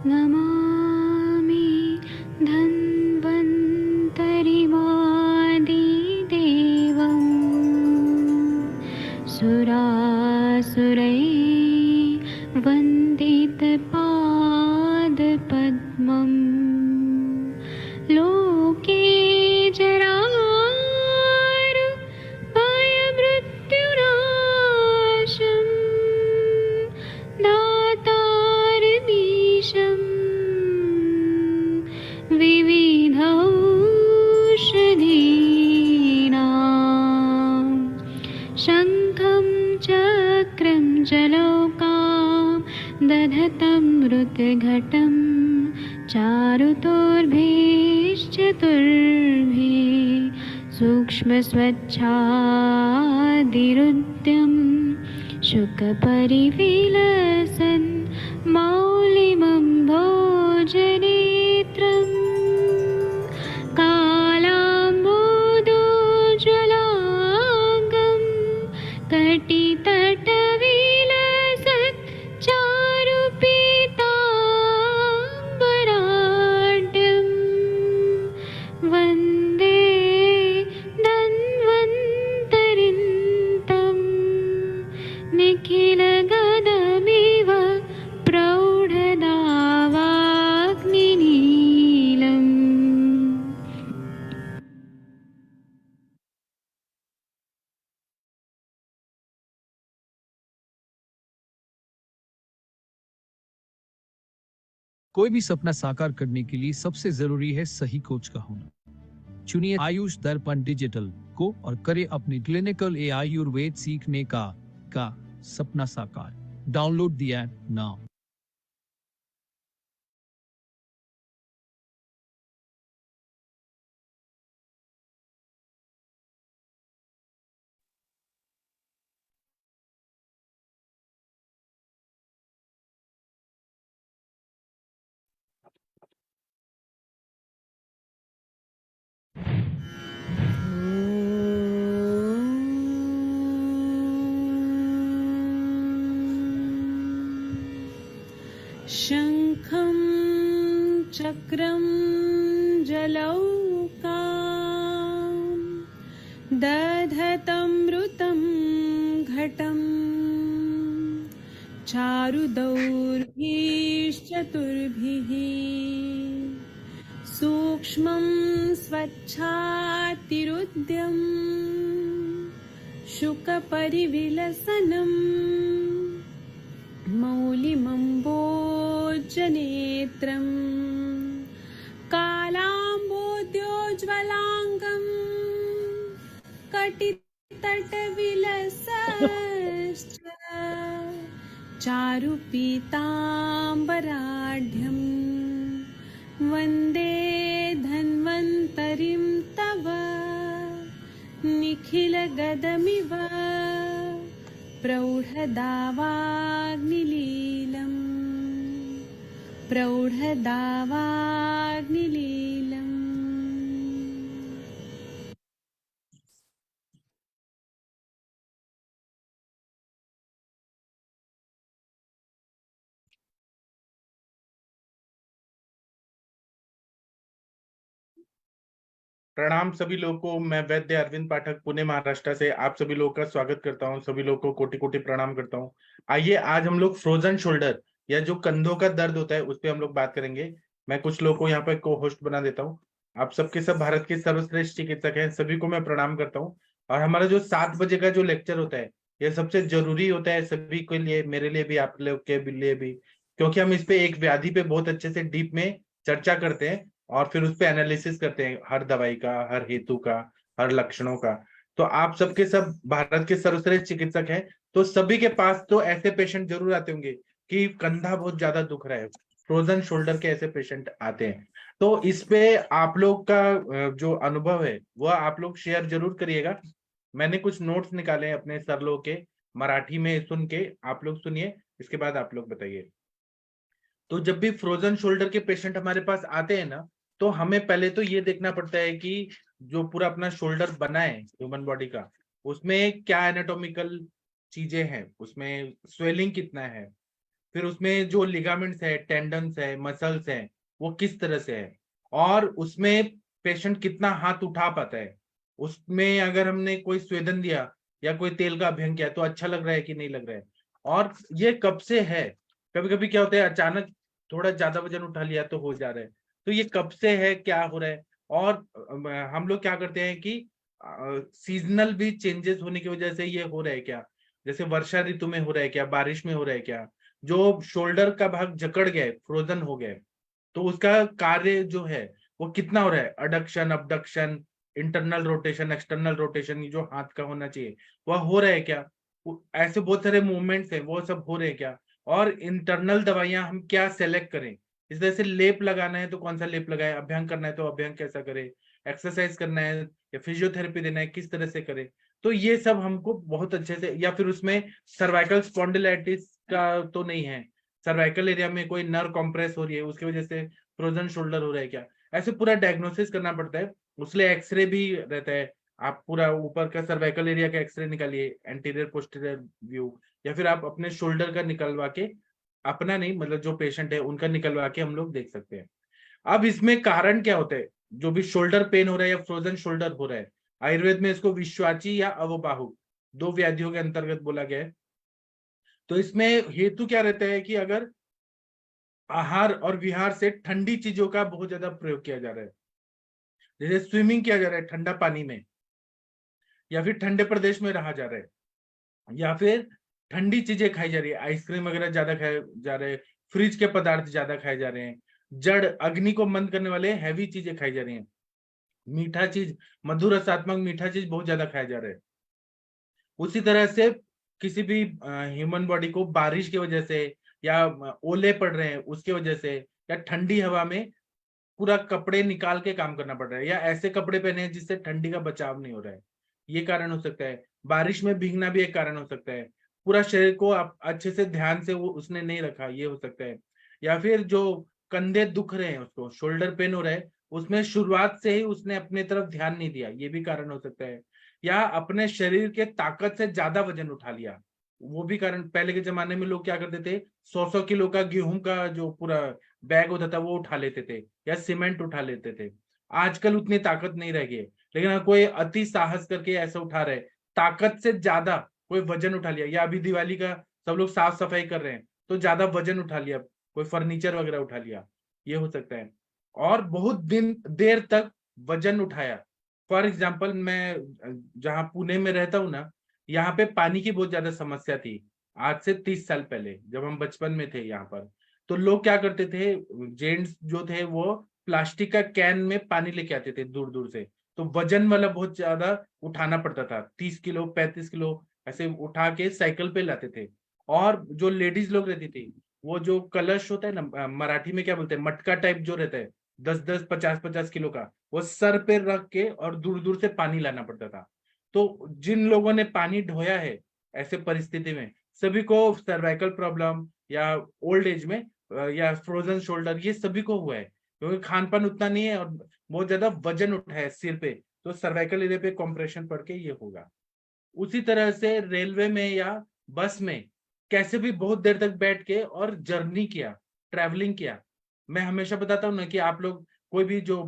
नमामि धन्वन्तरिमादिदेवम् सुरासुरैर्वन्दितपादपद्मम् लोके जरामृत्युनाशं दातारमीशं विविधौषधीनां शङ्खं चक्रं जलौकां दधतं मृतघटं चारुतोर्भिश्चतुर्भिः सूक्ष्मस्वच्छादिरुद्यं शुकपरिविलसन् मौलिमं भोजनेत्रम् कालाम्बोदोज्ज्वलाङ्गं कटितटविलसत् चारुपीताम्बराढ्यं वन्दे धन्वन्तरिन्तं निखिलगदमिव प्रौढदावाग्निनीलम्। कोई भी सपना साकार करने के लिए सबसे जरूरी है सही कोच का होना। चुनिए आयुष दर्पण डिजिटल को और करे अपनी क्लिनिकल आयुर्वेद सीखने का सपना साकार। Download the app now. शङ्खं चक्रं जलौकां दधतमृतं घटं चारुदौर्भिश्चतुर्भिः सूक्ष्मं स्वच्छातिरुद्यं शुकपरिविलसनम् मौलिमम्बोजनेत्रं कालाम्बोद्योज्ज्वलाङ्गं कटितटविलसश्च चारुपीताम्बराढ्यं वन्दे धन्वन्तरिं तव निखिलगदमिव प्रौढदावाग्निलीलम् प्रौढदावाग्निलीलम्। प्रणाम सभी लोगों को। मैं वैद्य अरविंद पाठक पुणे महाराष्ट्र से आप सभी लोगों का स्वागत करता हूं। सभी लोगों को कोटि कोटि प्रणाम करता हूं। आइए आज हम लोग फ्रोजन शोल्डर या जो कंधों का दर्द होता है उस पर हम लोग बात करेंगे। मैं कुछ लोगों को यहाँ पे को होस्ट बना देता हूँ। आप सबके सब भारत के सर्वश्रेष्ठ चिकित्सक हैं, सभी को मैं प्रणाम करता हूँ। और हमारा जो 7 बजे का जो लेक्चर होता है यह सबसे जरूरी होता है सभी के लिए, मेरे लिए भी, आप लोग के लिए भी, क्योंकि हम इस पे एक व्याधि पे बहुत अच्छे से डीप में चर्चा करते हैं और फिर उस पे एनालिसिस करते हैं, हर दवाई का, हर हेतु का, हर लक्षणों का। तो आप सबके सब भारत के सर्वश्रेष्ठ चिकित्सक हैं, तो सभी के पास तो ऐसे पेशेंट जरूर आते होंगे कि कंधा बहुत ज्यादा दुख रहा है, फ्रोजन शोल्डर के ऐसे पेशेंट आते हैं। तो इस पे आप लोग का जो अनुभव है वह आप लोग शेयर जरूर करिएगा। मैंने कुछ नोट्स निकाले हैं अपने सर लोग के, मराठी में सुन के आप लोग सुनिए, इसके बाद आप लोग बताइए। तो जब भी फ्रोजन शोल्डर के पेशेंट हमारे पास आते हैं ना, तो हमें पहले तो ये देखना पड़ता है कि जो पूरा अपना शोल्डर बना है ह्यूमन बॉडी का, उसमें क्या एनाटॉमिकल चीजें हैं, उसमें स्वेलिंग कितना है, फिर उसमें जो लिगामेंट्स है, टेंडन्स है, मसल्स है, वो किस तरह से है, और उसमें पेशेंट कितना हाथ उठा पाता है, उसमें अगर हमने कोई स्वेदन दिया या कोई तेल का अभ्यंग किया तो अच्छा लग रहा है कि नहीं लग रहा है, और ये कब से है। कभी कभी क्या होता है, अचानक थोड़ा ज्यादा वजन उठा लिया तो हो जा रहा है, तो ये कब से है, क्या हो रहा है। और हम लोग क्या करते हैं कि सीजनल भी चेंजेस होने की वजह से ये हो रहा है क्या, जैसे वर्षा ऋतु में हो रहा है क्या, बारिश में हो रहा है क्या, जो शोल्डर का भाग जकड़ गया है, फ्रोजन हो गया है, तो उसका कार्य जो है वो कितना हो रहा है, adduction, abduction, internal rotation, external rotation, जो हाथ का होना चाहिए वह हो रहा है क्या, ऐसे बहुत सारे मूवमेंट्स हैं, वो सब हो रहे हैं क्या। और इंटरनल दवाइयां हम क्या सेलेक्ट करें, इस तरह से लेप लगाना है तो कौन सा लेप लगाए, अभ्यंग करना है तो अभ्यंग कैसा करे, एक्सरसाइज करना है या फिजियोथेरेपी देना है किस तरह से करे, तो ये सब हमको बहुत अच्छे से। या फिर उसमें सर्वाइकल स्पॉन्डिलाइटिस का तो नहीं है, सर्वाइकल एरिया में कोई नर्व कॉम्प्रेस हो रही है उसकी वजह से फ्रोजन शोल्डर हो रहा है क्या, ऐसे पूरा डायग्नोसिस करना पड़ता है। उसलिए एक्सरे भी रहता है, आप पूरा ऊपर का सर्वाइकल एरिया का एक्सरे निकालिए, एंटीरियर पोस्टीरियर व्यू, या फिर आप अपने शोल्डर का निकलवा के, अपना नहीं मतलब जो पेशेंट है उनका निकलवा के हम लोग देख सकते हैं। अब इसमें कारण क्या होता है, जो भी शोल्डर पेन हो रहा है या फ्रोजन शोल्डर हो रहा है, आयुर्वेद में इसको विश्वाची या अवबाहु दो व्याधियों के अंतर्गत बोला गया है। तो इसमें हेतु क्या रहता है कि अगर आहार और विहार से ठंडी चीजों का बहुत ज्यादा प्रयोग किया जा रहा है, जैसे स्विमिंग किया जा रहा है ठंडा पानी में, या फिर ठंडे प्रदेश में रहा जा रहा है, या फिर ठंडी चीजें खाई जा रही है, आइसक्रीम वगैरह ज्यादा खाए जा रहे हैं, फ्रिज के पदार्थ ज्यादा खाए जा रहे हैं, जड़ अग्नि को मंद करने वाले हैवी चीजें खाई जा रही हैं, मीठा चीज, मधुर रसात्मक मीठा चीज बहुत ज्यादा खाया जा रहा है। उसी तरह से किसी भी ह्यूमन बॉडी को बारिश की वजह से या ओले पड़ रहे हैं उसकी वजह से, या ठंडी हवा में पूरा कपड़े निकाल के काम करना पड़ रहा है, या ऐसे कपड़े पहने हैं जिससे ठंडी का बचाव नहीं हो रहा है, ये कारण हो सकता है। बारिश में भीगना भी एक कारण हो सकता है, पूरा शरीर को आप अच्छे से ध्यान से वो उसने नहीं रखा, ये हो सकता है। या फिर जो कंधे दुख रहे हैं, उसको शोल्डर पेन हो रहा है, उसमें शुरुआत से ही उसने अपने तरफ ध्यान नहीं दिया, ये भी कारण हो सकता है। या अपने शरीर के ताकत से ज्यादा वजन उठा लिया, वो भी कारण। पहले के जमाने में लोग क्या करते थे, 100-100 किलो का गेहूं का जो पूरा बैग होता था वो उठा लेते थे, या सीमेंट उठा लेते थे। आजकल उतनी ताकत नहीं रह गई है, लेकिन अगर कोई अति साहस करके ऐसा उठा रहे, ताकत से ज्यादा कोई वजन उठा लिया, या अभी दिवाली का सब लोग साफ सफाई कर रहे हैं तो ज्यादा वजन उठा लिया, कोई फर्नीचर वगैरह उठा लिया, ये हो सकता है। और बहुत दिन देर तक वजन उठाया, फॉर एग्जाम्पल मैं जहाँ पुणे में रहता हूँ ना, यहाँ पे पानी की बहुत ज्यादा समस्या थी। आज से 30 साल पहले जब हम बचपन में थे यहाँ पर, तो लोग क्या करते थे, जेंट्स जो थे वो प्लास्टिक का कैन में पानी लेके आते थे दूर दूर से, तो वजन वाला बहुत ज्यादा उठाना पड़ता था, 30 किलो 35 किलो ऐसे उठा के साइकिल पे लाते थे। और जो लेडीज लोग रहती थी, वो जो कलश होता है ना, मराठी में क्या बोलते हैं, मटका टाइप जो रहता है, 10-10 50-50 किलो का, वो सर पे रख के और दूर दूर से पानी लाना पड़ता था। तो जिन लोगों ने पानी ढोया है ऐसे परिस्थिति में, सभी को सर्वाइकल प्रॉब्लम या ओल्ड एज में या फ्रोजन शोल्डर ये सभी को हुआ है, क्योंकि खान पान उतना नहीं है और बहुत ज्यादा वजन उठा है सिर पे, तो सर्वाइकल एरिया पे कॉम्प्रेशन पड़ के ये होगा। उसी तरह से रेलवे में या बस में कैसे भी बहुत देर तक बैठ के और जर्नी किया, ट्रैवलिंग किया। मैं हमेशा बताता हूँ ना कि आप लोग कोई भी जो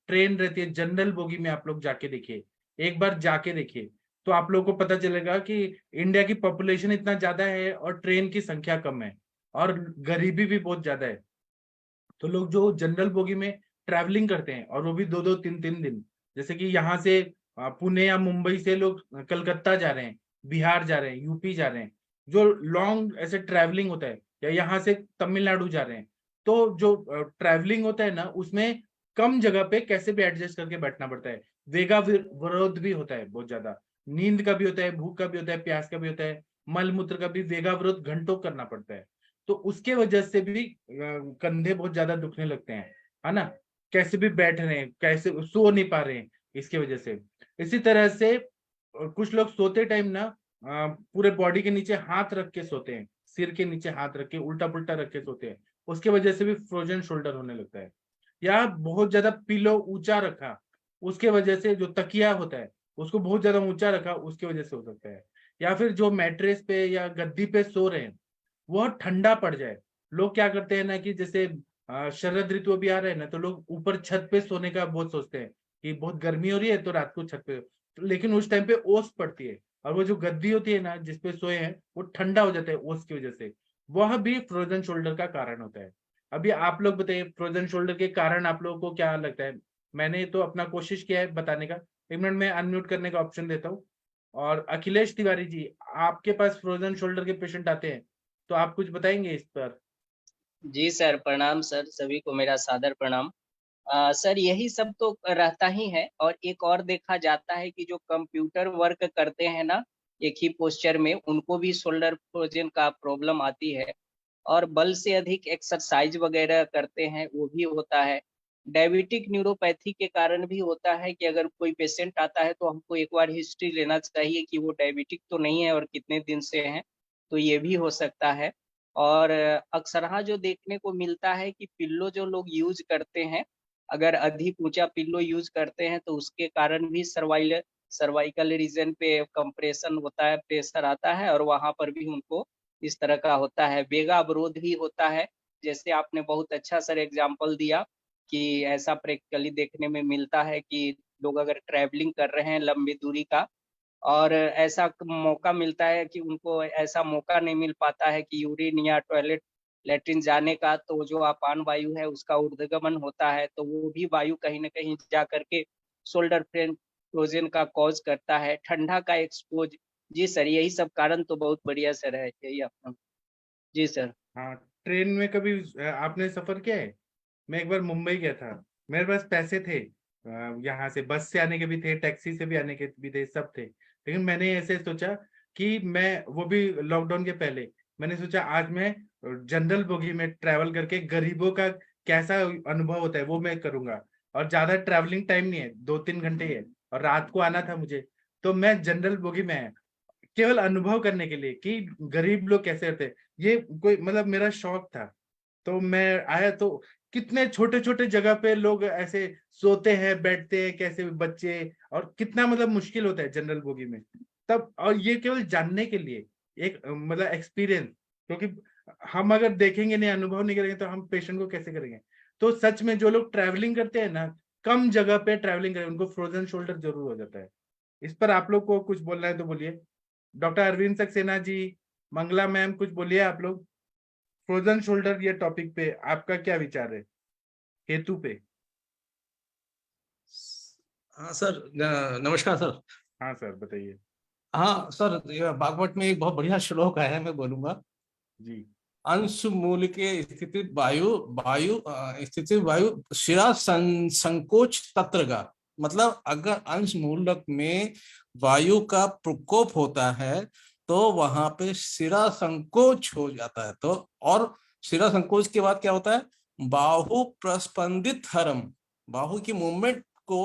ट्रेन रहती है जनरल बोगी में आप लोग जाके देखिए, एक बार जाके देखिए, तो आप लोगों को पता चलेगा कि इंडिया की पॉपुलेशन इतना ज्यादा है और ट्रेन की संख्या कम है और गरीबी भी बहुत ज्यादा है। तो लोग जो जनरल बोगी में ट्रैवलिंग करते हैं, और वो भी 2-2 3-3 दिन, जैसे कि यहाँ से पुणे या मुंबई से लोग कलकत्ता जा रहे हैं, बिहार जा रहे हैं, यूपी जा रहे हैं, जो लॉन्ग ऐसे ट्रैवलिंग होता है, या यहाँ से तमिलनाडु जा रहे हैं, तो जो ट्रैवलिंग होता है ना, उसमें कम जगह पे कैसे भी एडजस्ट करके बैठना पड़ता है, वेगा विरोध भी होता है बहुत ज्यादा, नींद का भी होता है, भूख का भी होता है, प्यास का भी होता है, मल मूत्र का भी वेगा विरोध घंटों करना पड़ता है। तो उसके वजह से भी कंधे बहुत ज्यादा दुखने लगते हैं, है ना, कैसे भी बैठ रहे हैं, कैसे सो नहीं पा रहे हैं इसकी वजह से। इसी तरह से कुछ लोग सोते टाइम ना पूरे बॉडी के नीचे हाथ रख के सोते हैं, सिर के नीचे हाथ रख के उल्टा पुल्टा रख के सोते हैं, उसके वजह से भी फ्रोजन शोल्डर होने लगता है। या बहुत ज्यादा पिलो ऊंचा रखा, उसके वजह से जो तकिया होता है उसको बहुत ज्यादा ऊंचा रखा, उसकी वजह से हो सकता है। या फिर जो मैट्रेस पे या गद्दी पे सो रहे हैं, वह ठंडा पड़ जाए। लोग क्या करते हैं ना कि जैसे शरद ऋतु अभी आ रहे हैं ना, तो लोग ऊपर छत पे सोने का बहुत सोचते हैं कि बहुत गर्मी हो रही है तो रात को छत पे, लेकिन उस टाइम पे ओस पड़ती है और वो जो गद्दी होती है ना जिसपे सोए हैं वो ठंडा हो जाता है ओस की वजह से। वह भी फ्रोजन शोल्डर का कारण होता है। अभी आप लोग बताइए फ्रोजन शोल्डर के कारण आप लोगों को क्या लगता है? मैंने तो अपना कोशिश किया है बताने का। एक मिनट में अनम्यूट करने का ऑप्शन देता हूँ। और अखिलेश तिवारी जी, आपके पास फ्रोजन शोल्डर के पेशेंट आते हैं तो आप कुछ बताएंगे इस पर? जी सर, प्रणाम सर, सभी को मेरा सादर प्रणाम। सर यही सब तो रहता ही है, और एक और देखा जाता है कि जो कंप्यूटर वर्क करते हैं ना एक ही पोस्चर में, उनको भी शोल्डर फ्रोजन का प्रॉब्लम आती है। और बल से अधिक एक्सरसाइज वगैरह करते हैं वो भी होता है। डायबिटिक न्यूरोपैथी के कारण भी होता है कि अगर कोई पेशेंट आता है तो हमको एक बार हिस्ट्री लेना चाहिए कि वो डायबिटिक तो नहीं है और कितने दिन से है, तो ये भी हो सकता है। और अक्सरहा जो देखने को मिलता है कि पिल्लो जो लोग यूज करते हैं, अगर अधिक ऊंचा पिल्लो यूज करते हैं तो उसके कारण भी सर्वाइकल रीजन पे कंप्रेशन होता है, प्रेशर आता है, और वहां पर भी उनको इस तरह का होता है। वेगा अवरोध भी होता है, जैसे आपने बहुत अच्छा सर एग्जाम्पल दिया कि ऐसा प्रैक्टिकली देखने में मिलता है कि लोग अगर ट्रैवलिंग कर रहे हैं लंबी दूरी का, और ऐसा मौका मिलता है कि उनको ऐसा मौका नहीं मिल पाता है कि यूरिन या टॉयलेट लेट्रिन जाने का, तो जो अपान वायु है उसका ऊर्ध्वगमन होता है, तो वो भी वायु कहीं ना कहीं जा करके शोल्डर फ्रोजन का कॉज करता है। ठंडा का एक्सपोज। जी सर, यही सब कारण तो बहुत बढ़िया सर है, यही अपना। जी सर। हाँ, ट्रेन में कभी आपने सफर किया है? मैं एक बार मुंबई गया था। मेरे पास पैसे थे, यहाँ से बस से आने के भी थे, टैक्सी से भी आने के भी थे, सब थे। लेकिन मैंने ऐसे सोचा कि मैं, वो भी लॉकडाउन के पहले, मैंने सोचा आज मैं जनरल बोगी में ट्रैवल करके गरीबों का कैसा अनुभव होता है वो मैं करूंगा। और ज्यादा ट्रैवलिंग टाइम नहीं है, 2-3 घंटे ही है, और रात को आना था मुझे। तो मैं जनरल बोगी में आया केवल अनुभव करने के लिए कि गरीब लोग कैसे रहते हैं। ये कोई मतलब मेरा शौक था। तो मैं आया तो कितने छोटे छोटे जगह पे लोग ऐसे सोते हैं, बैठते हैं, कैसे बच्चे, और कितना मतलब मुश्किल होता है जनरल बोगी में तब। और ये केवल जानने के लिए एक मतलब एक्सपीरियंस, क्योंकि हम अगर देखेंगे नहीं, अनुभव नहीं करेंगे तो हम पेशेंट को कैसे करेंगे? तो सच में जो लोग ट्रैवलिंग करते हैं ना, कम जगह पे ट्रैवलिंग करें, उनको फ्रोजन शोल्डर जरूर हो जाता है। इस पर आप लोग को कुछ बोलना है तो बोलिए। डॉक्टर अरविंद सक्सेना जी, मंगला मैम, कुछ बोलिए आप लोग फ्रोजन शोल्डर ये टॉपिक पे आपका क्या विचार है, हेतु पे? हाँ सर, नमस्कार सर। हाँ सर, बताइए। हाँ सर, ये भागवत में एक बहुत बढ़िया श्लोक है, मैं बोलूंगा। जी। अंश मूल के स्थिति वायु वायु स्थिति वायु शिरा संकोच तत्र का मतलब, अगर अंश मूलक में वायु का प्रकोप होता है तो वहां पे शिरा संकोच हो जाता है। तो और शिरा संकोच के बाद क्या होता है? बाहु प्रस्पंदित हरम, बाहु की मूवमेंट को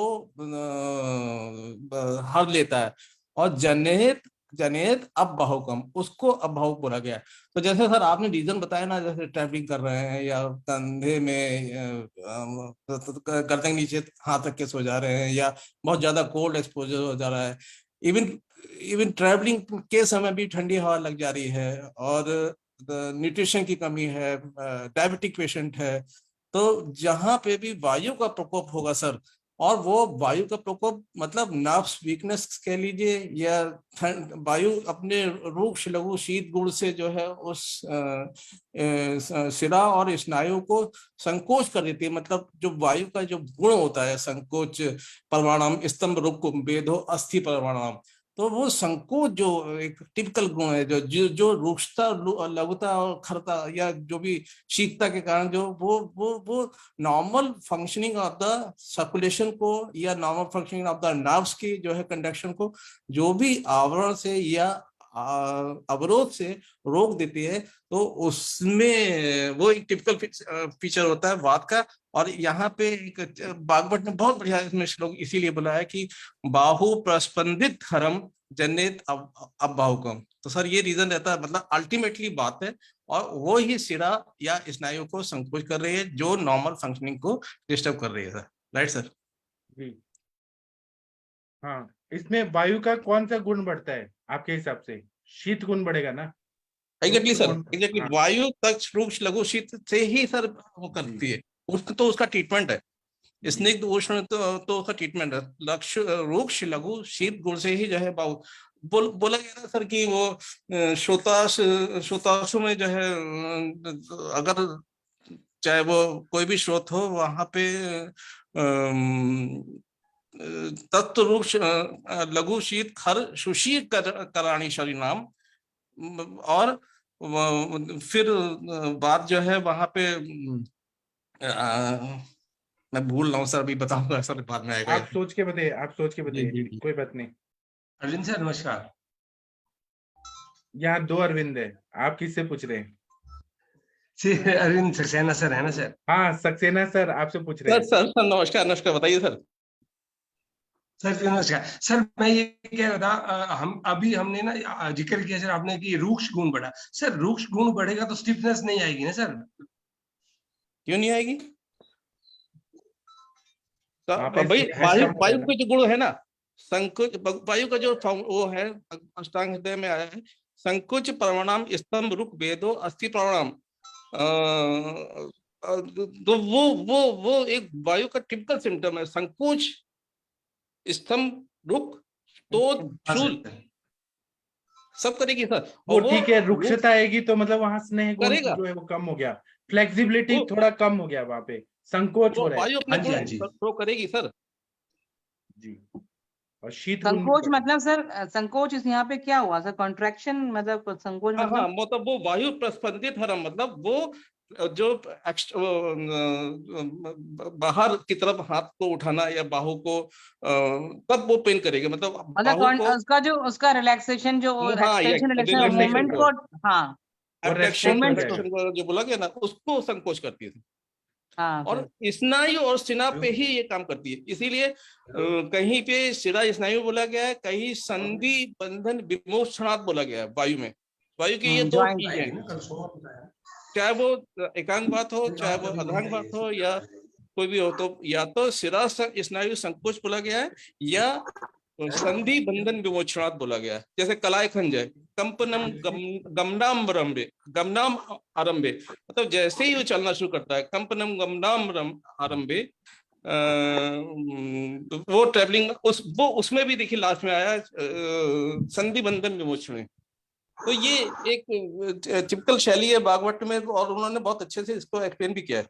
हर लेता है। और जनेत जनेत अब बहुकम, उसको अब बहुक बोला गया है। तो जैसे सर आपने रीजन बताया ना, जैसे ट्रैवलिंग कर रहे हैं या कंधे में गर्दन के नीचे हाथ रख के सो जा रहे हैं, या बहुत ज्यादा कोल्ड एक्सपोजर हो जा रहा है, इवन इवन ट्रैवलिंग के समय भी ठंडी हवा लग जा रही है, और न्यूट्रिशन की कमी है, डायबिटिक पेशेंट है, तो जहां पे भी वायु का प्रकोप होगा सर, और वो वायु का प्रकोप मतलब नर्व्स वीकनेस कह लीजिए, या वायु अपने रूक्ष लघु शीत गुण से जो है उस शिरा और स्नायु को संकोच कर देती है। मतलब जो वायु का जो गुण होता है संकोच परमाणम स्तंभ रुक वेदो अस्थि परमाणम, तो वो संकोच जो एक टिपिकल गुण है, जो रूक्षता लघुता और खरता या जो भी शीतता के कारण जो वो normal functioning of the circulation को या normal functioning of the nerves की जो है कंडक्शन को जो भी आवरण से या अवरोध से रोक देती है, तो उसमें वो एक टिपिकल फीचर होता है वात का। और यहाँ पे एक भागवत ने बहुत बढ़िया इसमें श्लोक इसीलिए बोला है कि बाहु प्रस्पंदित हरम जनित अब बाहुकम। तो सर ये रीजन रहता है, मतलब अल्टीमेटली बात है, और वो ही शिरा या स्नायु को संकोच कर रही है जो नॉर्मल फंक्शनिंग को डिस्टर्ब कर रही है सर। Right sir? जी। हाँ, इसमें वायु का कौन सा गुण बढ़ता है आपके हिसाब से? शीत गुण बढ़ेगा ना? एग्जैक्टली सर, हाँ। एग्जैक्टली वायु तक रूक्ष लघु शीत से ही सर वो करती है, तो उसका ट्रीटमेंट है। स्निग्ध उष्ण तो उसका ट्रीटमेंट है। लक्ष्य रूक्ष लघु शीत गुण से ही जो है बोला गया ना सर कि वो श्रोताशु में जो है अगर चाहे वो कोई भी स्रोत हो वहां पे तत्व रूक्ष लघु शीत खर सुशील कराणी शरीर नाम। और फिर बात जो है वहां पे मैं भूल रहा हूँ सर, अभी बताऊंगा सर, बाद में आएगा। आप सोच के बताइए, जी। कोई बात नहीं। अरविंद सर नमस्कार। यहाँ 2 अरविंद है, आप किससे पूछ रहे हैं? अरविंद सक्सेना सर है ना सर? हाँ, सक्सेना सर आपसे पूछ रहे हैं। सर नमस्कार, बताइए सर। सर नमस्कार सर, मैं ये कह रहा था हमने ना जिक्र किया सर आपने कि रूक्ष गुण बढ़ा। सर रूक्ष गुण बढ़ेगा तो स्टिफनेस नहीं आएगी ना सर? क्यों नहीं आएगी? आप भाई वायु के जो गुण है ना, संकोच वायु का जो वो है अष्टांग हृदय में आया है, संकोच परमाणाम स्तंभ रुक वेदो अस्थि परमाणाम। तो वो एक वायु का टिपिकल सिम्टम है, संकोच स्तंभ रुक तो शूल सब करेगी सर। वो ठीक है, रुक्षता आएगी तो मतलब वहां स्नेह गुण करेगा, जो है वो कम हो गया, फ्लेक्सिबिलिटी थोड़ा कम हो गया, वहां पे संकोच हो रहा है। वायु अपने गुण करेगी सर जी। और शीत संकोच मतलब सर, संकोच इस यहाँ पे क्या हुआ सर? कॉन्ट्रैक्शन मतलब संकोच मतलब? हाँ, मतलब वो वायु प्रस्पंदित हरम, मतलब वो जो बाहर की तरफ हाथ को उठाना या बाहु को तब वो पेन करेगी, मतलब उसका जो उसका रिलैक्सेशन जो मूवमेंट को, हाँ जो बोला गया ना, उसको संकोच करती है। हाँ, और स्नायु और सिना पे ही ये काम करती है, इसीलिए कहीं पे शिरा स्नायु बोला गया है, कहीं संधि बंधन विमोचनात् बोला गया है। वायु में वायु की ये दो चीज है, चाहे वो एकांग बात हो चाहे वो अर्धांग बात हो या कोई भी हो, तो या तो शिरा स्नायु संकोच बोला गया है या संधि बंधन विमोचनात् बोला गया है। जैसे कलाय खंज है, कंपनम गमनाम गमनाम आरंभे, मतलब जैसे ही वो चलना शुरू करता है, कंपनम गमनाम आरंभे, वो ट्रेवलिंग उसमें भी देखिए लास्ट में आया संधि बंधन विमोचन। तो ये एक टिपिकल शैली है भागवत में, और उन्होंने बहुत अच्छे से इसको एक्सप्लेन भी किया है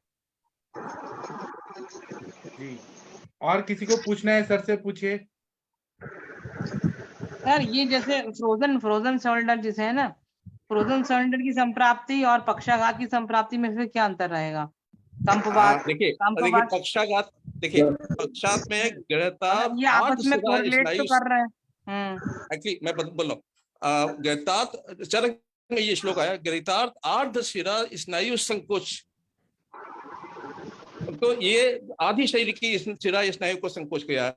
जी। और किसी को पूछना है सर से पूछिए। सर ये जैसे फ्रोजन शोल्डर जिसे है ना, फ्रोजन शोल्डर की संप्राप्ति और पक्षाघात की संप्राप्ति में फिर क्या अंतर रहेगा? कंपवात, देखिए पक्षाघात, देखिए पक्षात में गृहताप ये आपस में कोरिलेट तो कर रहे हैं। एक्चुअली मैं बोल रहा हूँ, गृहतार्थ चरक में ये श्लोक आया, गृहतार्थ आर्ध शिरा स्नायु संकोच, तो ये आधी शरीर की शिरा स्नायु को संकोच किया है।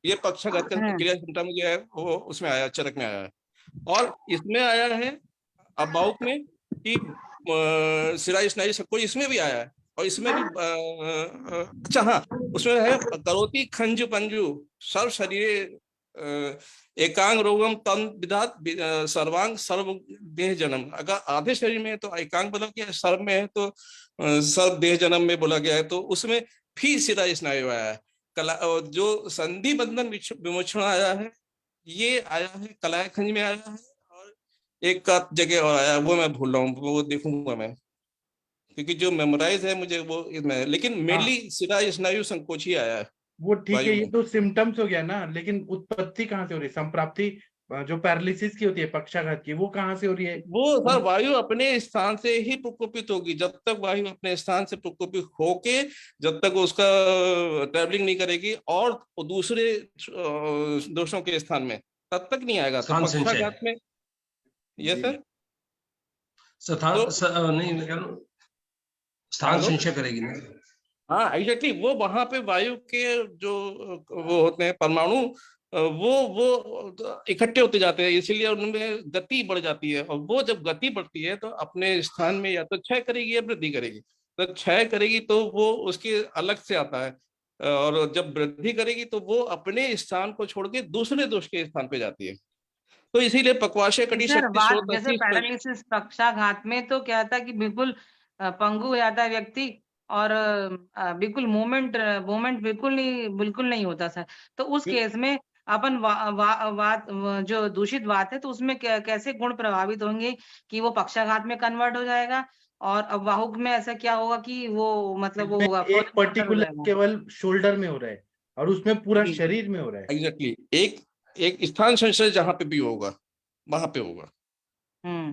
ये पक्षाघात क्रिया क्षमता में जो है वो उसमें आया, चरक में आया है। और इसमें आया है अबाउक में कि शिरा स्नायु संकोच, इसमें भी आया है। और इसमें भी अच्छा हाँ, उसमें है करोति खंजु पंजु सर्व शरीर एकांग रोगम तन विधात सर्वांग सर्व देह जन्म। अगर आधे शरीर में है तो एकांग बोला गया, सर्व में है तो सर्व देह जन्म में बोला गया है, तो उसमें फिर शिरा स्नायु आया है। कला जो संधि बंधन विमोचन आया है, ये आया है कलाय खंज में आया है, और एक का जगह और आया है, वो मैं भूल रहा हूँ, वो देखूंगा मैं, क्योंकि जो मेमोराइज है मुझे वो इसमें, लेकिन मेनली शिरा स्नायु संकोच ही आया है। वो ठीक है, ये तो सिम्टम्स हो गया ना, लेकिन उत्पत्ति कहाँ से हो रही है? संप्राप्ति जो पैरालिसिस की होती है पक्षाघात की, वो कहाँ से हो रही है? वो सर वायु अपने स्थान से ही प्रकोपित होगी। जब तक वायु अपने स्थान से प्रकोपित होके जब तक उसका ट्रेवलिंग नहीं करेगी और दूसरे दोषों के स्थान में, तब तक नहीं आएगा। तो पक्षाघात में ये सर स्थान संशय करेगी ना। हाँ एग्जैक्टली, वो वहां पे वायु के जो वो होते हैं परमाणु, वो इकट्ठे होते जाते हैं, इसीलिए उनमें गति बढ़ जाती है। और वो जब गति बढ़ती है तो अपने स्थान में या तो क्षय करेगी या वृद्धि करेगी। तो क्षय करेगी तो वो उसके अलग से आता है, और जब वृद्धि करेगी तो वो अपने स्थान को छोड़ के दूसरे दोष के स्थान पे जाती है। तो इसीलिए पक्वाशय कटी सर शक्ति बात स्रोत जैसे अस्थि पैरालिसिस पक्षाघात में तो क्या था कि बिल्कुल पंगु हो जाता है व्यक्ति और बिल्कुल मूवमेंट बिल्कुल नहीं होता सर। तो उस केस में अपन जो दूषित वात है तो उसमें कैसे गुण प्रभावित होंगे कि वो पक्षाघात में कन्वर्ट हो जाएगा और अवाहुक में ऐसा क्या होगा कि वो मतलब वो होगा एक हो पर्टिकुलर जाएगा। केवल शोल्डर में हो रहा है और उसमें पूरा जी, जी। शरीर में हो रहा है। एग्जैक्टली एक स्थान संशय जहां पे भी होगा वहां पे होगा, हम्म।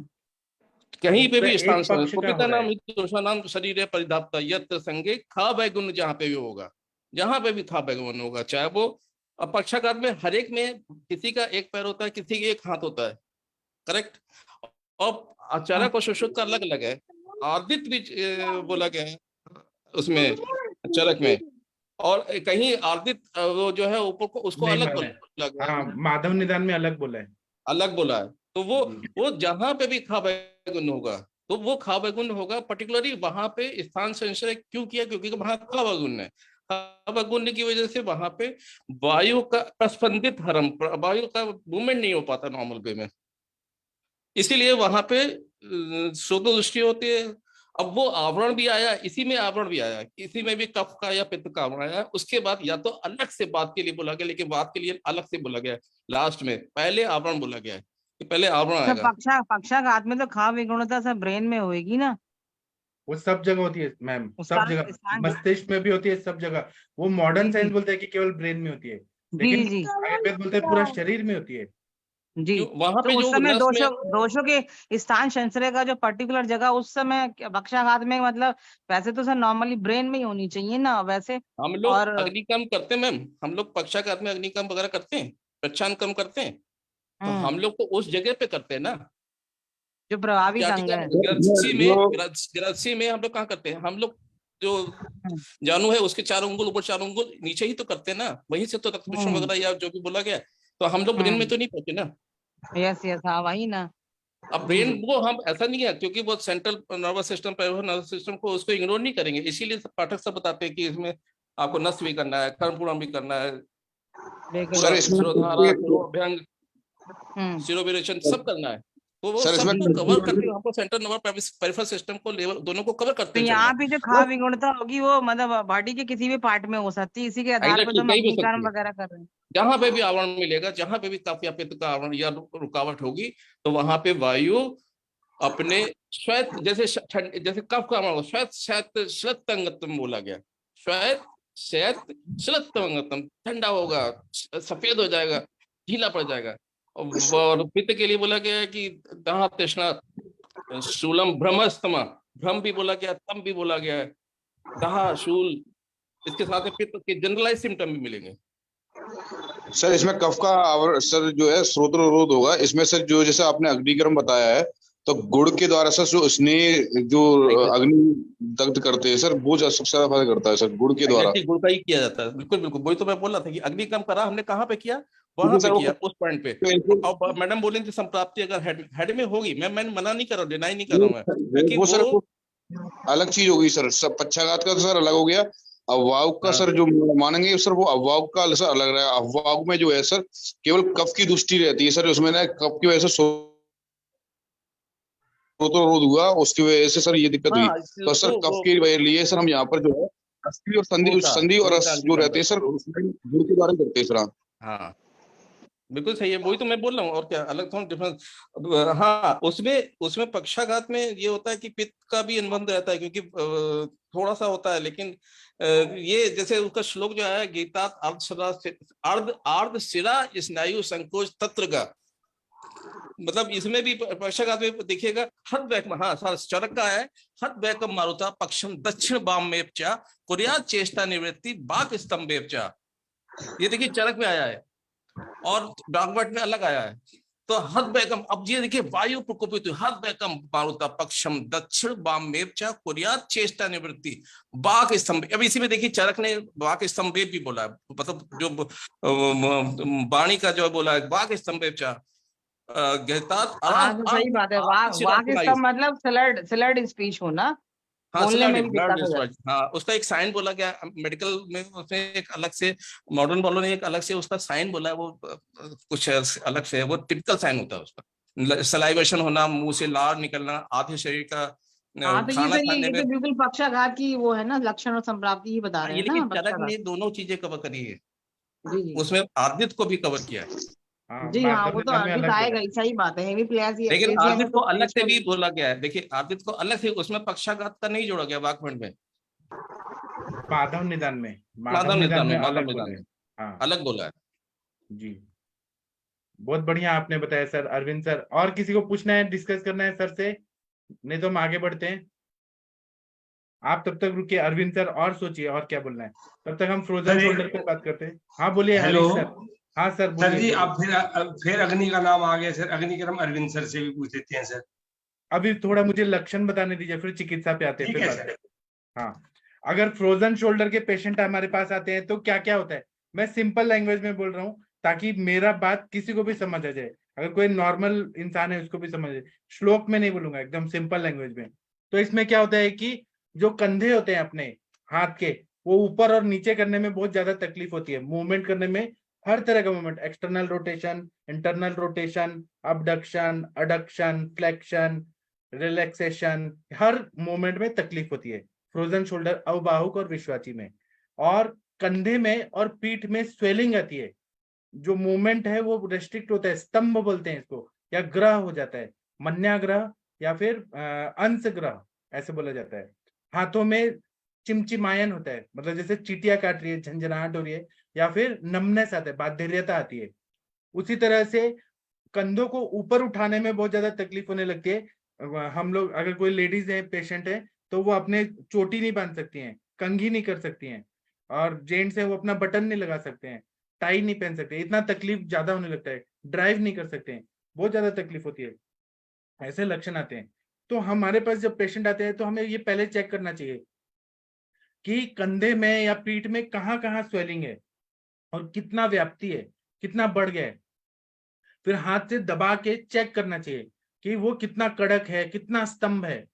कहीं पे तो भी स्थान एक पक्ष का हो कुपिता रहा नाम है। दोषा नाम शरीर है परिधाप्ता यत्र संगे खा बैगुण जहाँ पे भी होगा, जहां पे भी था बैगुण होगा, चाहे वो पक्षाघात में हर एक में किसी का एक पैर होता है, किसी का एक हाथ होता है, करेक्ट। और चरक और सुश्रुत का अलग अलग है, आदित्य भी बोला गया है उसमें चरक में, और कहीं आदित्य वो जो है ऊपर को उसको नहीं अलग माना है। बोला गया हाँ, है, माधव निदान में अलग बोला है। अलग बोला है। तो वो जहां पे भी खा बैगुण होगा तो वो खा बैगुण होगा, पर्टिकुलरली वहां पे स्थान संशय क्यों किया, क्योंकि वहां खा बैगुण है, खा बैगुण की वजह से वहां पे वायु का प्रस्पंदित हरम, वायु का मूवमेंट नहीं हो पाता नॉर्मल वे में, इसीलिए वहां पे शोध दृष्टि होती है। अब वो आवरण भी आया, इसी में आवरण भी आया, इसी में भी कफ का या पित्त का आवरण आया, उसके बाद या तो अलग से बात के लिए बोला गया, लेकिन बात के लिए अलग से बोला गया लास्ट में, पहले आवरण बोला गया है कि पहले आवरण सब आएगा। पक्षाघात में तो खा विगुणता सब ब्रेन में होएगी ना, वो सब जगह होती है मैम, सब स्थान जगह, स्थान। मस्तिष्क में भी होती है, सब जगह। वो जी मॉडर्न जी साइंस बोलते हैं कि केवल ब्रेन में होती है, जी लेकिन जी आयुर्वेद बोलते हैं पूरा शरीर में होती है। जी। क्यों वहां तो पे उस जो समय नस में दोषों के स्थान संचय का जो पर्टिकुलर जगह उस समय पक्षाघात में मतलब वैसे तो सर नॉर्मली ब्रेन में ही होनी चाहिए ना वैसे। हम लोग और अग्निकर्म करते हैं मैम, हम लोग पक्षाघात में अग्निकर्म वगैरह करते हैं, प्रच्छान कर्म करते हैं, तो हम लोग तो उस जगह पे करते हैं ना। जो प्रभावित अंग जाटिका है। ग्रंथि में हम लोग कहाँ करते हैं, हम लोग जो हम्म, जानू है उसके 4 उंगल ऊपर 4 उंगल नीचे ही तो करते हैं ना, वहीं से तो रक्तपुष्ण वगैरह या जो भी बोला गया, तो हम लोग ब्रेन में तो नहीं पहुंचे ना। यस यस हाँ वही ना। अब जी ब्रेन जी वो हम ऐसा नहीं है, क्योंकि वो central nervous system nervous system को उसको इग्नोर नहीं करेंगे, इसीलिए पाठक सब बताते हैं कि इसमें आपको नस भी करना है, कर्मपूरण भी करना है, बिल्कुल। पूरा सर इसमें शिरोधारा, शिरोभ्यंग, हम्म। शिरोविरेचन सब करना है, तो वो सर इसमें सबको कवर करके हमको सेंट्रल नर्वस पेरिफेरल सिस्टम को लेवल दोनों को कवर तो करते चलना यहाँ है। पे जो खा विगुणता होगी वो मतलब बॉडी के किसी भी पार्ट में हो सकती है, इसी के आधार पर तो एग्जैक्टली हम कहीं भी हो सकती अग्निकर्म है, वगैरह कर रहे हैं। जहां पे भी आवरण मिलेगा, जहां पे भी कफ या पित्त का आवरण या रुकावट होगी, तो वहां पे वायु अपने श्वेत जैसे जैसे कफ का आवरण श्वेत श्वेत श्लत्तंगतम बोला गया, श्वेत श्वेत श्लत्तंगतम, ठंडा होगा, सफेद हो जाएगा, ढीला पड़ जाएगा। और पित्त के लिए बोला गया है कि दहा तृष्णा शूलम भ्रमस्तमा, भ्रम भी बोला गया, तम भी बोला गया है, दहा शूल, इसके साथ में पित्त के जनरलाइज सिम्टम भी मिलेंगे। सर इसमें कफ का सर जो है स्रोत रोध होगा इसमें सर, जो जैसे आपने अग्निकर्म बताया है, तो गुड़ के द्वारा सर जो स्नेह जो अग्नि दग्ध करते हैं सर, वो सबसे ज्यादा फायदा करता है सर गुड़ के द्वारा। गुड़ का ही किया जाता है, बिल्कुल बिल्कुल, वही तो मैं बोल रहा था कि अग्निकर्म करा हमने कहाँ पे किया, वहां पे किया, उस पॉइंट पे। और मैडम बोले थी संप्राप्ति अगर हेड में होगी, मैं मना नहीं कर रहा हूँ, डिनाई नहीं कर रहा हूँ मैं, वो सर अलग चीज होगी सर, सब पक्षाघात का तो सर अलग हो गया। अवाव का सर जो मानेंगे सर, वो अवाव का सर अलग रहा है। अवाव में जो है सर केवल कफ की दृष्टि रहती है सर, उसमें ना कफ की वजह से रोध हुआ, उसकी वजह से सर ये दिक्कत हुई। तो सर कफ के लिए सर हम यहाँ पर जो है अस्थि और संधि और रस जो रहते हैं सर गुड़ के द्वारा करते हैं सर। हाँ बिल्कुल सही है, वही तो मैं बोल रहा हूँ, और क्या अलग थोड़ा डिफरेंस। हाँ उसमें पक्षाघात में ये होता है कि पित्त का भी अनुबंध रहता है, क्योंकि थोड़ा सा होता है, लेकिन ये जैसे उसका श्लोक जो है गीता अर्ध शिरा स्नायु संकोच तत्र का, मतलब इसमें भी पक्षाघात में देखिएगा हद बैक, हाँ चरक का है, हद बैकम मारुता पक्षम दक्षिण बाम में कुरिया चेष्टा निवृत्ति बाक स्तंभ, ये देखिए चरक में आया है और डाकवट में अलग आया है। तो हद बैकम, अब ये देखिए वायु प्रकोपित हद बैकम मारुता पक्षम दक्षिण बाम में कुरिया चेष्टा निवृत्ति बाक स्तंभ। अब इसी में देखिए चरक ने बाक स्तंभ भी बोला है, मतलब जो वाणी का जो बोला है बाक स्तंभ हाँ तो सही बात है। वाक स्तंभ मतलब स्लर्ड स्पीच होना, हाँ बोलने में सिलाइटिस, भी ब्लड दिक्कत हो जाती डिस्चार्ज, हाँ उसका एक साइन बोला गया मेडिकल में, उसमें एक अलग से, मॉडर्न वालों ने एक अलग से उसका साइन बोला है, वो कुछ अलग से है, वो टिपिकल साइन होता है उसका, सलाइवेशन होना, मुंह से लार निकलना, आधे शरीर का है। हाँ तो खाना खाने ये में। तो बिल्कुल पक्षाघात की वो है ना, लक्षण और संप्राप्ति ही बता हाँ, रहे ये हैं ना लेकिन चरक ने पक्षाघात। दोनों चीजें कवर करी है, जी जी उसमें आदित्य को भी कवर किया है। हाँ, जी। हाँ मार्दव वो तो निदान में अलग दिखाएगा बोला ही, है। सही बात है, लेकिन हेमीप्लेजिया में आदित्य को तो अलग से पेशेंट। भी बोला गया है, देखिए आदित्य को अलग से, उसमें पक्षाघात का नहीं जोड़ा गया वाकखंड में, माधव निदान में, माधव माधव निदान निदान में में, माधव अलग निदान बोले में हैं। हाँ अलग बोला है। जी, बहुत बढ़िया आपने बताया सर, अरविंद सर। और किसी को पूछना है, डिस्कस करना है सर से? नहीं तो हम आगे बढ़ते हैं। आप तब तक रुकिए अरविंद सर, और सोचिए और क्या बोलना है, तब तक हम फ्रोजन सर, शोल्डर पे बात करते हैं। हाँ बोलिए हेलो हरीश सर। हाँ सर सर बोलिए जी, बोलिए। अब फिर अग्नि का नाम आ गया सर, अग्नि का हम अरविंद सर से भी पूछ लेते हैं सर। अभी थोड़ा मुझे लक्षण बताने दीजिए, फिर चिकित्सा पे आते हैं, ठीक फिर है बात सर। करते हैं। हाँ, अगर फ्रोजन शोल्डर के पेशेंट हमारे पास आते हैं तो क्या क्या होता है, मैं सिंपल लैंग्वेज में बोल रहा हूँ ताकि मेरा बात किसी को भी समझ आ जाए, अगर कोई नॉर्मल इंसान है उसको भी समझ आ जाए। श्लोक में नहीं बोलूंगा, एकदम सिंपल लैंग्वेज में। तो इसमें क्या होता है कि जो कंधे होते हैं अपने हाथ के, वो ऊपर और नीचे करने में बहुत ज्यादा तकलीफ होती है, मूवमेंट करने में, हर तरह का movement, external rotation, internal rotation, abduction, adduction, flexion, relaxation, हर मोमेंट में तकलीफ होती है फ्रोजन शोल्डर, अवबाहुक और विश्वाची में। और कंधे में और पीठ में स्वेलिंग आती है, जो मूवमेंट है वो रेस्ट्रिक्ट होता है, स्तंभ बोलते हैं इसको, या ग्रह हो जाता है, मन्याग्रह या फिर अंश ग्रह ऐसे बोला जाता है। हाथों में चिमचिमायन होता है, मतलब जैसे चीटियां काट रही है, झंझनाहट हो रही है, या फिर नमनेस आता है, बाध्यता आती है। उसी तरह से कंधों को ऊपर उठाने में बहुत ज्यादा तकलीफ होने लगती है। हम लोग, अगर कोई लेडीज है, पेशेंट है, तो वो अपने चोटी नहीं बांध सकती हैं, कंघी नहीं कर सकती हैं, और जेंट्स है वो अपना बटन नहीं लगा सकते हैं, टाई नहीं पहन सकते, इतना तकलीफ ज्यादा होने लगता है, ड्राइव नहीं कर सकते हैं, बहुत ज्यादा तकलीफ होती है, ऐसे लक्षण आते हैं। तो हमारे पास जब पेशेंट आते हैं तो हमें ये पहले चेक करना चाहिए कि कंधे में या पीठ में कहाँ कहाँ स्वेलिंग है और कितना व्याप्ति है, कितना बढ़ गया है। फिर हाथ से दबा के चेक करना चाहिए कि वो कितना कड़क है, कितना स्तंभ है।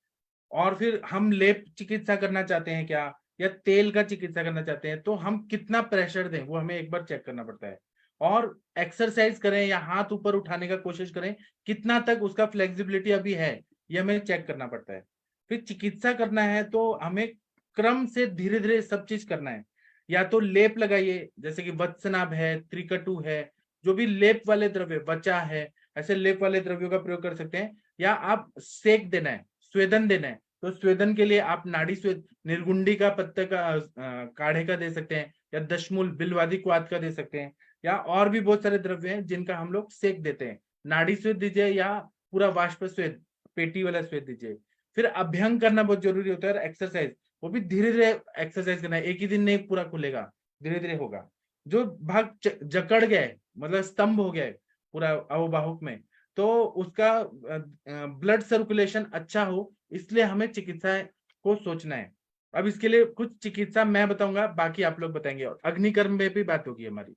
और फिर हम लेप चिकित्सा करना चाहते हैं क्या, या तेल का चिकित्सा करना चाहते हैं, तो हम कितना प्रेशर दें वो हमें एक बार चेक करना पड़ता है। और एक्सरसाइज करें या हाथ ऊपर उठाने का कोशिश करें, कितना तक उसका फ्लेक्सिबिलिटी अभी है, ये हमें चेक करना पड़ता है। फिर चिकित्सा करना है तो हमें क्रम से धीरे धीरे सब चीज करना है। या तो लेप लगाइए, जैसे कि वत्सनाभ है, त्रिकटु है, जो भी लेप वाले द्रव्य, वचा है, ऐसे लेप वाले द्रव्यों का प्रयोग कर सकते हैं। या आप सेक देना है, स्वेदन देना है, तो स्वेदन के लिए आप नाड़ी स्वेद, निर्गुंडी का पत्ते का काढ़े का दे सकते हैं, या दशमूल बिलवादी क्वाथ का दे सकते हैं, या और भी बहुत सारे द्रव्य हैं जिनका हम लोग सेक देते हैं। नाड़ी स्वेद दीजिए या पूरा वाष्प स्वेद, पेटी वाला स्वेद दीजिए। फिर अभ्यंग करना बहुत जरूरी होता है, और एक्सरसाइज, वो भी धीरे धीरे एक्सरसाइज करना है, एक ही दिन नहीं पूरा खुलेगा, धीरे धीरे होगा। जो भाग जकड़ गया है, मतलब स्तंभ हो गया है पूरा अवबाहुक में, तो उसका ब्लड सर्कुलेशन अच्छा हो, इसलिए हमें चिकित्सा को सोचना है। अब इसके लिए कुछ चिकित्सा मैं बताऊंगा, बाकी आप लोग बताएंगे, और अग्निकर्म में भी बात होगी हमारी।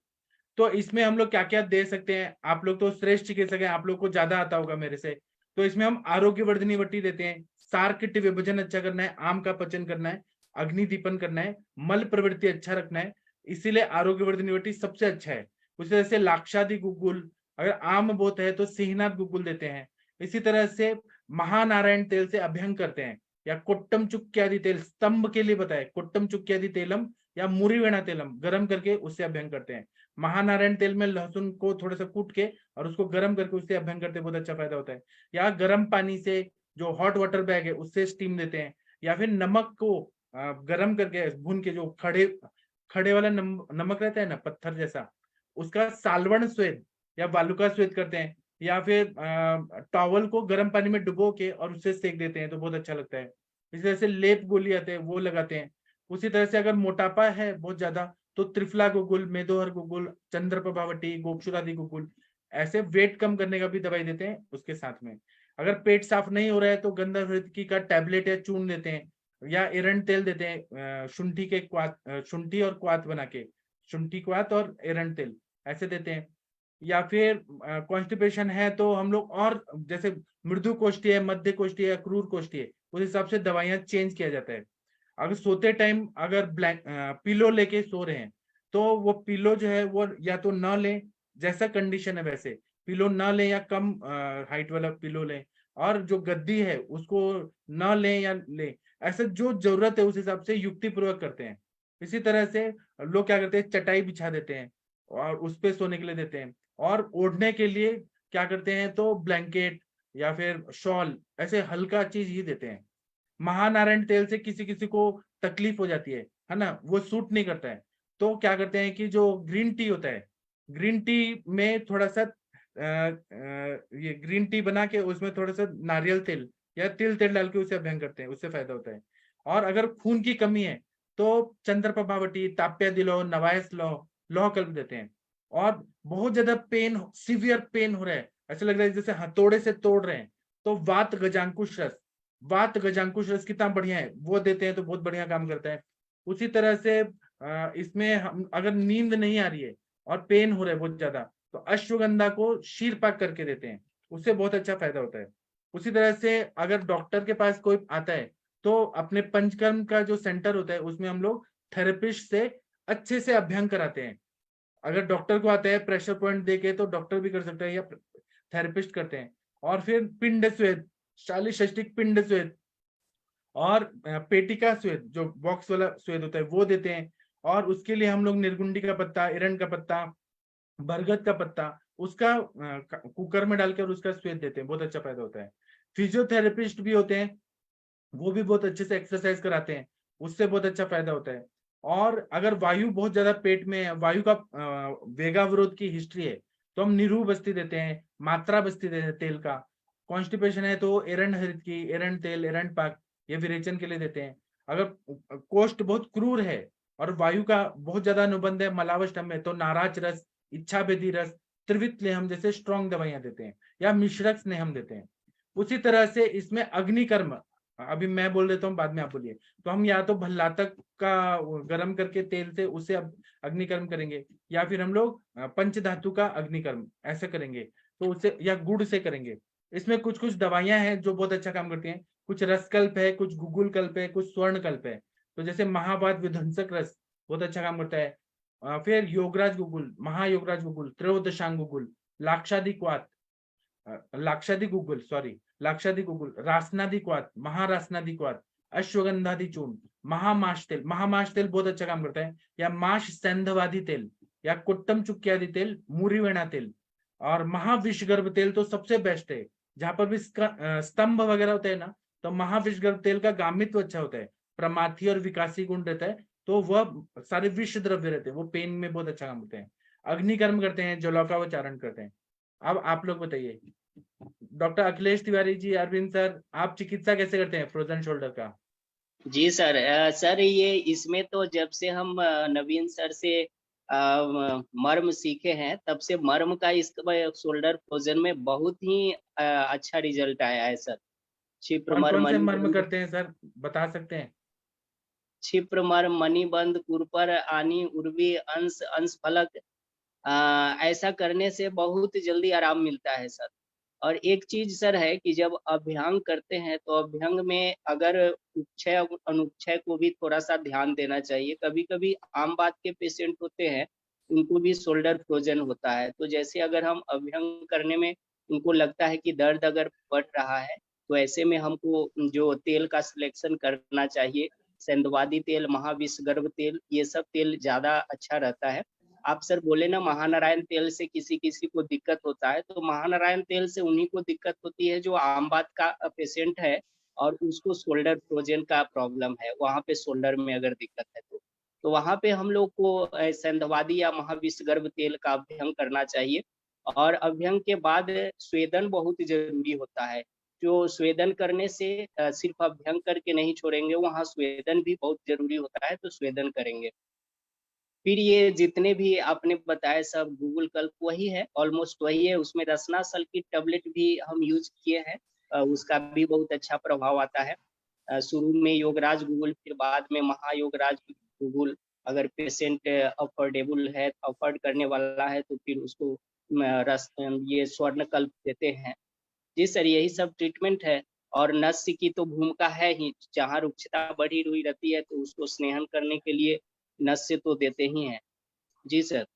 तो इसमें हम लोग क्या क्या दे सकते हैं, आप लोग तो श्रेष्ठ चिकित्सक हैं, आप लोग को ज्यादा आता होगा मेरे से। तो इसमें हम आरोग्यवर्धनी वटी देते हैं, सार किट विभाजन अच्छा करना है, आम का पचन करना है, अग्नि दीपन करना है, मल प्रवृत्ति अच्छा रखना है, इसीलिए आरोग्यवर्धनी वटी सबसे अच्छा है। उसी तरह से लाक्षादि गुगुल, अगर आम बहुत है तो सिंहनाथ गुगुल देते हैं। इसी तरह से महानारायण तेल से अभ्यंग करते हैं, या कोट्टम चुक्क्यादि तेल, स्तंभ के लिए बताए, कोट्टम चुक्क्यादि तेलम या मुरीवेणा तेलम गर्म करके उससे अभ्यंग करते हैं। महानारायण तेल में लहसुन को थोड़ा सा कूट के और उसको गर्म करके उससे अभ्यंग करते हैं, बहुत अच्छा फायदा होता है। या गर्म पानी से, जो हॉट वाटर बैग है उससे स्टीम देते हैं। या फिर नमक को गर्म करके भून के, जो खड़े खड़े वाला नमक रहता है ना, पत्थर जैसा, उसका सालवण स्वेद या बालुका स्वेद करते हैं। या फिर टॉवल को गर्म पानी में डुबो के और उससे सेक देते हैं, तो बहुत अच्छा लगता है। इस तरह से लेप गोली आते हैं, वो लगाते हैं। उसी तरह से अगर मोटापा है बहुत ज्यादा, तो त्रिफला गुगुल, मेदोहर गुगुल, चंद्र प्रभावटी, गोक्षुरादि गुगुल, ऐसे वेट कम करने का भी दवाई देते हैं उसके साथ में। अगर पेट साफ नहीं हो रहा है तो गंधवृत्ति का टैबलेट या चूर्ण देते हैं, या एरंड तेल देते हैं, शुंठी के क्वाथ, शुंठी और क्वाथ बना के, शुंठी क्वाथ और एरंड तेल ऐसे देते हैं। या फिर कॉन्स्टिपेशन है तो हम लोग और जैसे मृदु कोष्ठी है, मध्य कोष्ठी है, क्रूर कोष्ठी है, उस हिसाब से दवाइयां चेंज किया जाता है। अगर सोते टाइम अगर ब्लैंक पिलो लेके सो रहे हैं तो वो पिलो जो है वो या तो न लें, जैसा कंडीशन है वैसे पिलो न लें, या कम हाइट वाला पिलो लें, और जो गद्दी है उसको न लें या लें, ऐसा जो जरूरत है उस हिसाब से युक्ति पूर्वक करते हैं। इसी तरह से लोग क्या करते हैं, चटाई बिछा देते हैं और उस पे सोने के लिए देते हैं, और ओढ़ने के लिए क्या करते हैं तो ब्लैंकेट या फिर शॉल, ऐसे हल्का चीज ही देते हैं। महानारायण तेल से किसी किसी को तकलीफ हो जाती है ना, वो सूट नहीं करता है, तो क्या करते हैं कि जो ग्रीन टी होता है, ग्रीन टी में थोड़ा सा ये ग्रीन टी बना के उसमें थोड़ा सा नारियल तेल या तिल तेल डाल के उसे अभ्यंग करते हैं, उससे फायदा होता है। और अगर खून की कमी है तो चंद्रप्रभावटी, ताप्या दिलो, नवायस लो, लौह कल्प देते हैं। और बहुत ज्यादा पेन, सीवियर पेन हो रहा है, ऐसा लग रहा है जैसे हथौड़े से तोड़ रहे हैं, तो वात गजांकुश रस, वात गजांकुश रस कितना बढ़िया है, वो देते हैं तो बहुत बढ़िया काम करता है। उसी तरह से इसमें हम अगर नींद नहीं आ रही है और पेन हो रहा है बहुत ज्यादा, तो अश्वगंधा को शीरपाक करके देते हैं, उससे बहुत अच्छा फायदा होता है। उसी तरह से अगर डॉक्टर के पास कोई आता है तो अपने पंचकर्म का जो सेंटर होता है उसमें हम लोग थेरेपिस्ट से अच्छे से अभ्यंग कराते हैं। अगर डॉक्टर को आता है प्रेशर पॉइंट देके तो डॉक्टर भी कर सकता है या थेरेपिस्ट करते हैं। और फिर पिंड स्वेद, शालीषष्टिक पिंड स्वेद और पेटिका स्वेद, जो बॉक्स वाला स्वेद होता है वो देते हैं। और उसके लिए हम लोग निर्गुंडी का पत्ता, एरंड का पत्ता, बरगद का पत्ता, उसका कुकर में डालकर उसका स्वेद देते हैं, बहुत अच्छा फायदा होता है। फिजियोथेरेपिस्ट भी होते हैं, वो भी बहुत अच्छे से एक्सरसाइज कराते हैं, उससे बहुत अच्छा फायदा होता है। और अगर वायु बहुत ज्यादा पेट में है, वायु का वेगावरोध की हिस्ट्री है, तो हम निरू बस्ती देते हैं, मात्रा बस्ती देते हैं तेल का। कॉन्स्टिपेशन है तो एरंड हरित की, एरंड तेल, एरंड पाक, ये विरेचन के लिए देते हैं। अगर कोष्ठ बहुत क्रूर है और वायु का बहुत ज्यादा अनुबंध है मलावष्टम में, तो नाराज रस, इच्छा भेदी रस, त्रिवित हम जैसे स्ट्रॉन्ग दवाइयां देते हैं, या मिश्रक स्नेहम देते हैं। उसी तरह से इसमें अग्निकर्म, अभी मैं बोल देता हूँ बाद में आप बोलिए, तो हम या तो भल्लातक का गर्म करके तेल से उसे अग्निकर्म करेंगे, या फिर हम लोग पंचधातु का अग्निकर्म ऐसे करेंगे, तो उससे या गुड़ से करेंगे। इसमें कुछ कुछ दवाइयां हैं जो बहुत अच्छा काम करती हैं, कुछ रसकल्प है, कुछ गुगुल कल्प है, कुछ स्वर्ण कल्प है। तो जैसे महावात विध्वंसक रस बहुत अच्छा काम करता है। फिर योगराज गुगुल, महायोगराज गुगुल, त्रयोदशांग गुगुल, लाक्षादिक वात, लाक्षादिक गुगुल, सॉरी लाक्षादिक गुगुल, रासनादिक वात, महारासनादिक वात, अश्वगंधादि चूर्ण, महामाश तेल, महामाश तेल बहुत अच्छा काम करता है, या माश संधवादी तेल, या कुट्टम चुक्यादि तेल, मूरीवेणा तेल, और महाविषगर्भ तेल तो सबसे बेस्ट है। जहां पर भी स्तंभ वगैरह होते हैं ना, तो महाविषगर्भ तेल का गामित्व अच्छा होता है, प्रमाथी और विकासी गुण रहता है, तो वह सारे विष द्रव्य रहते हैं, वो पेन में बहुत अच्छा काम करते हैं। अग्निकर्म करते हैं, जलौकावचारण करते हैं। अब आप लोग बताइए, डॉक्टर अखिलेश तिवारी जी, अरविंद सर, आप चिकित्सा कैसे करते हैं फ्रोजन शोल्डर का? जी सर, सर ये इसमें तो जब से हम नवीन सर से मर्म सीखे हैं, तब से मर्म का इस शोल्डर फ्रोजन में बहुत ही अच्छा रिजल्ट आया है सर। क्षिप्र कौन मर्म, कौन से मर्म मणिबंध, करते हैं सर, बता सकते हैं? क्षिप्र मर्म, मणिबंध, कुरपर, आनी, उर्वी, अंश, अंश फलक, ऐसा करने से बहुत जल्दी आराम मिलता है सर। और एक चीज सर है कि जब अभ्यंग करते हैं तो अभ्यंग में अगर उपक्षय अनुक्षय को भी थोड़ा सा ध्यान देना चाहिए। कभी कभी आम बात के पेशेंट होते हैं, उनको भी शोल्डर फ्रोजन होता है, तो जैसे अगर हम अभ्यंग करने में उनको लगता है कि दर्द अगर बढ़ रहा है, तो ऐसे में हमको जो तेल का सिलेक्शन करना चाहिए, सेंधवादी तेल, महाविषगर्भ तेल, ये सब तेल ज्यादा अच्छा रहता है। आप सर बोले ना महानारायण तेल से किसी किसी को दिक्कत होता है, तो महानारायण तेल से उन्हीं को दिक्कत होती है जो आम बात का पेशेंट है और उसको शोल्डर फ्रोजन का प्रॉब्लम है, वहां पे शोल्डर में अगर दिक्कत है तो वहां पे हम लोग को सेंधवादी या महाविषगर्भ तेल का अभ्यंग करना चाहिए। और अभ्यंग के बाद स्वेदन बहुत जरूरी होता है। जो स्वेदन करने से सिर्फ अभ्यंग करके नहीं छोड़ेंगे, वहाँ स्वेदन भी बहुत जरूरी होता है, तो स्वेदन करेंगे। फिर ये जितने भी आपने बताए सब गूगल कल्प वही है, ऑलमोस्ट वही है। उसमें रसना सल की टेबलेट भी हम यूज किए हैं, उसका भी बहुत अच्छा प्रभाव आता है। शुरू में योगराज गूगल, फिर बाद में महायोगराज गूगल। अगर पेशेंट अफोर्डेबल है, अफोर्ड करने वाला है, तो फिर उसको रस ये स्वर्ण कल्प देते हैं। जी सर, यही सब ट्रीटमेंट है। और नस्य की तो भूमिका है ही, जहाँ रुक्षता बढ़ी हुई रहती है तो उसको स्नेहन करने के लिए नस्य तो देते ही हैं। जी सर।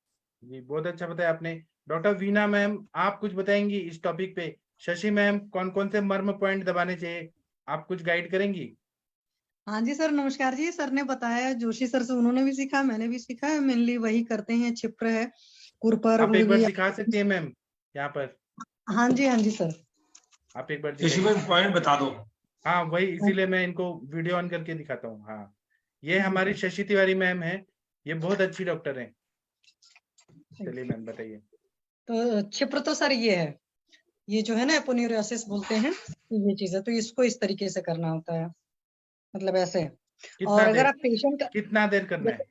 जी बहुत अच्छा बताया आपने। डॉक्टर वीना मैम, आप कुछ बताएंगी इस टॉपिक पे? शशि मैम, कौन कौन से मर्म पॉइंट दबाने चाहिए, आप कुछ गाइड करेंगी? हाँ जी सर, नमस्कार जी। सर ने बताया, जोशी सर से उन्होंने भी सीखा, मैंने भी सीखा है। मेनली वही करते हैं, क्षिप्र है, कुरपर, आप एक बार उर्वी। दिखा सकती है मैम यहाँ पर? हाँ जी सर। आप एक बार शशि दिखाइए। मैम पॉइंट बता दो। हाँ वही, इसीलिए मैं इनको वीडियो ऑन करके दिखाता हूँ। हाँ, ये हमारी शशि तिवारी मैम है, ये बहुत अच्छी डॉक्टर है। चलिए मैम बताइए। तो क्षिप्र तो सर ये है, ये जो है ना एपोन्यूरियोसिस बोलते हैं, तो ये चीज है। तो इसको इस तरीके से करना होता है, मतलब ऐसे। और अगर आप पेशेंट कितना देर करना है?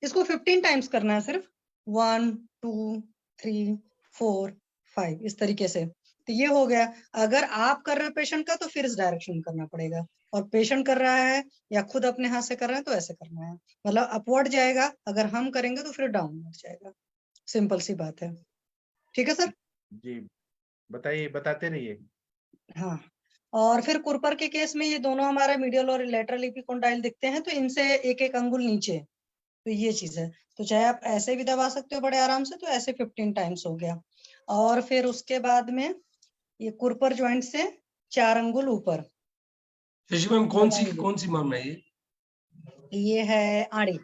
इसको 15 टाइम्स करना है सिर्फ। 1 2 3 4 5 इस तरीके से। तो ये हो गया। अगर आप कर रहे हो पेशेंट का तो फिर इस डायरेक्शन में करना पड़ेगा, और पेशेंट कर रहा है या खुद अपने हाथ से कर रहे हैं तो ऐसे करना है, मतलब अपवर्ड जाएगा। अगर हम करेंगे तो फिर डाउनवर्ड जाएगा। सिंपल सी बात है। ठीक है सर? जी बताइए, बताते रहिए। हाँ। और फिर कुरपर के केस में ये दोनों हमारे मीडियल और लेटरल एपिकोंडाइल दिखते हैं, तो इनसे एक एक अंगुल नीचे। तो ये चीज है। तो चाहे आप ऐसे भी दबा सकते हो बड़े आराम से, तो ऐसे 15 टाइम्स हो गया। और फिर उसके बाद में ये कुरपर ज्वाइंट से 4 अंगुल ऊपर। शशि मैम कौन सी मर्म है ये है आड़ी।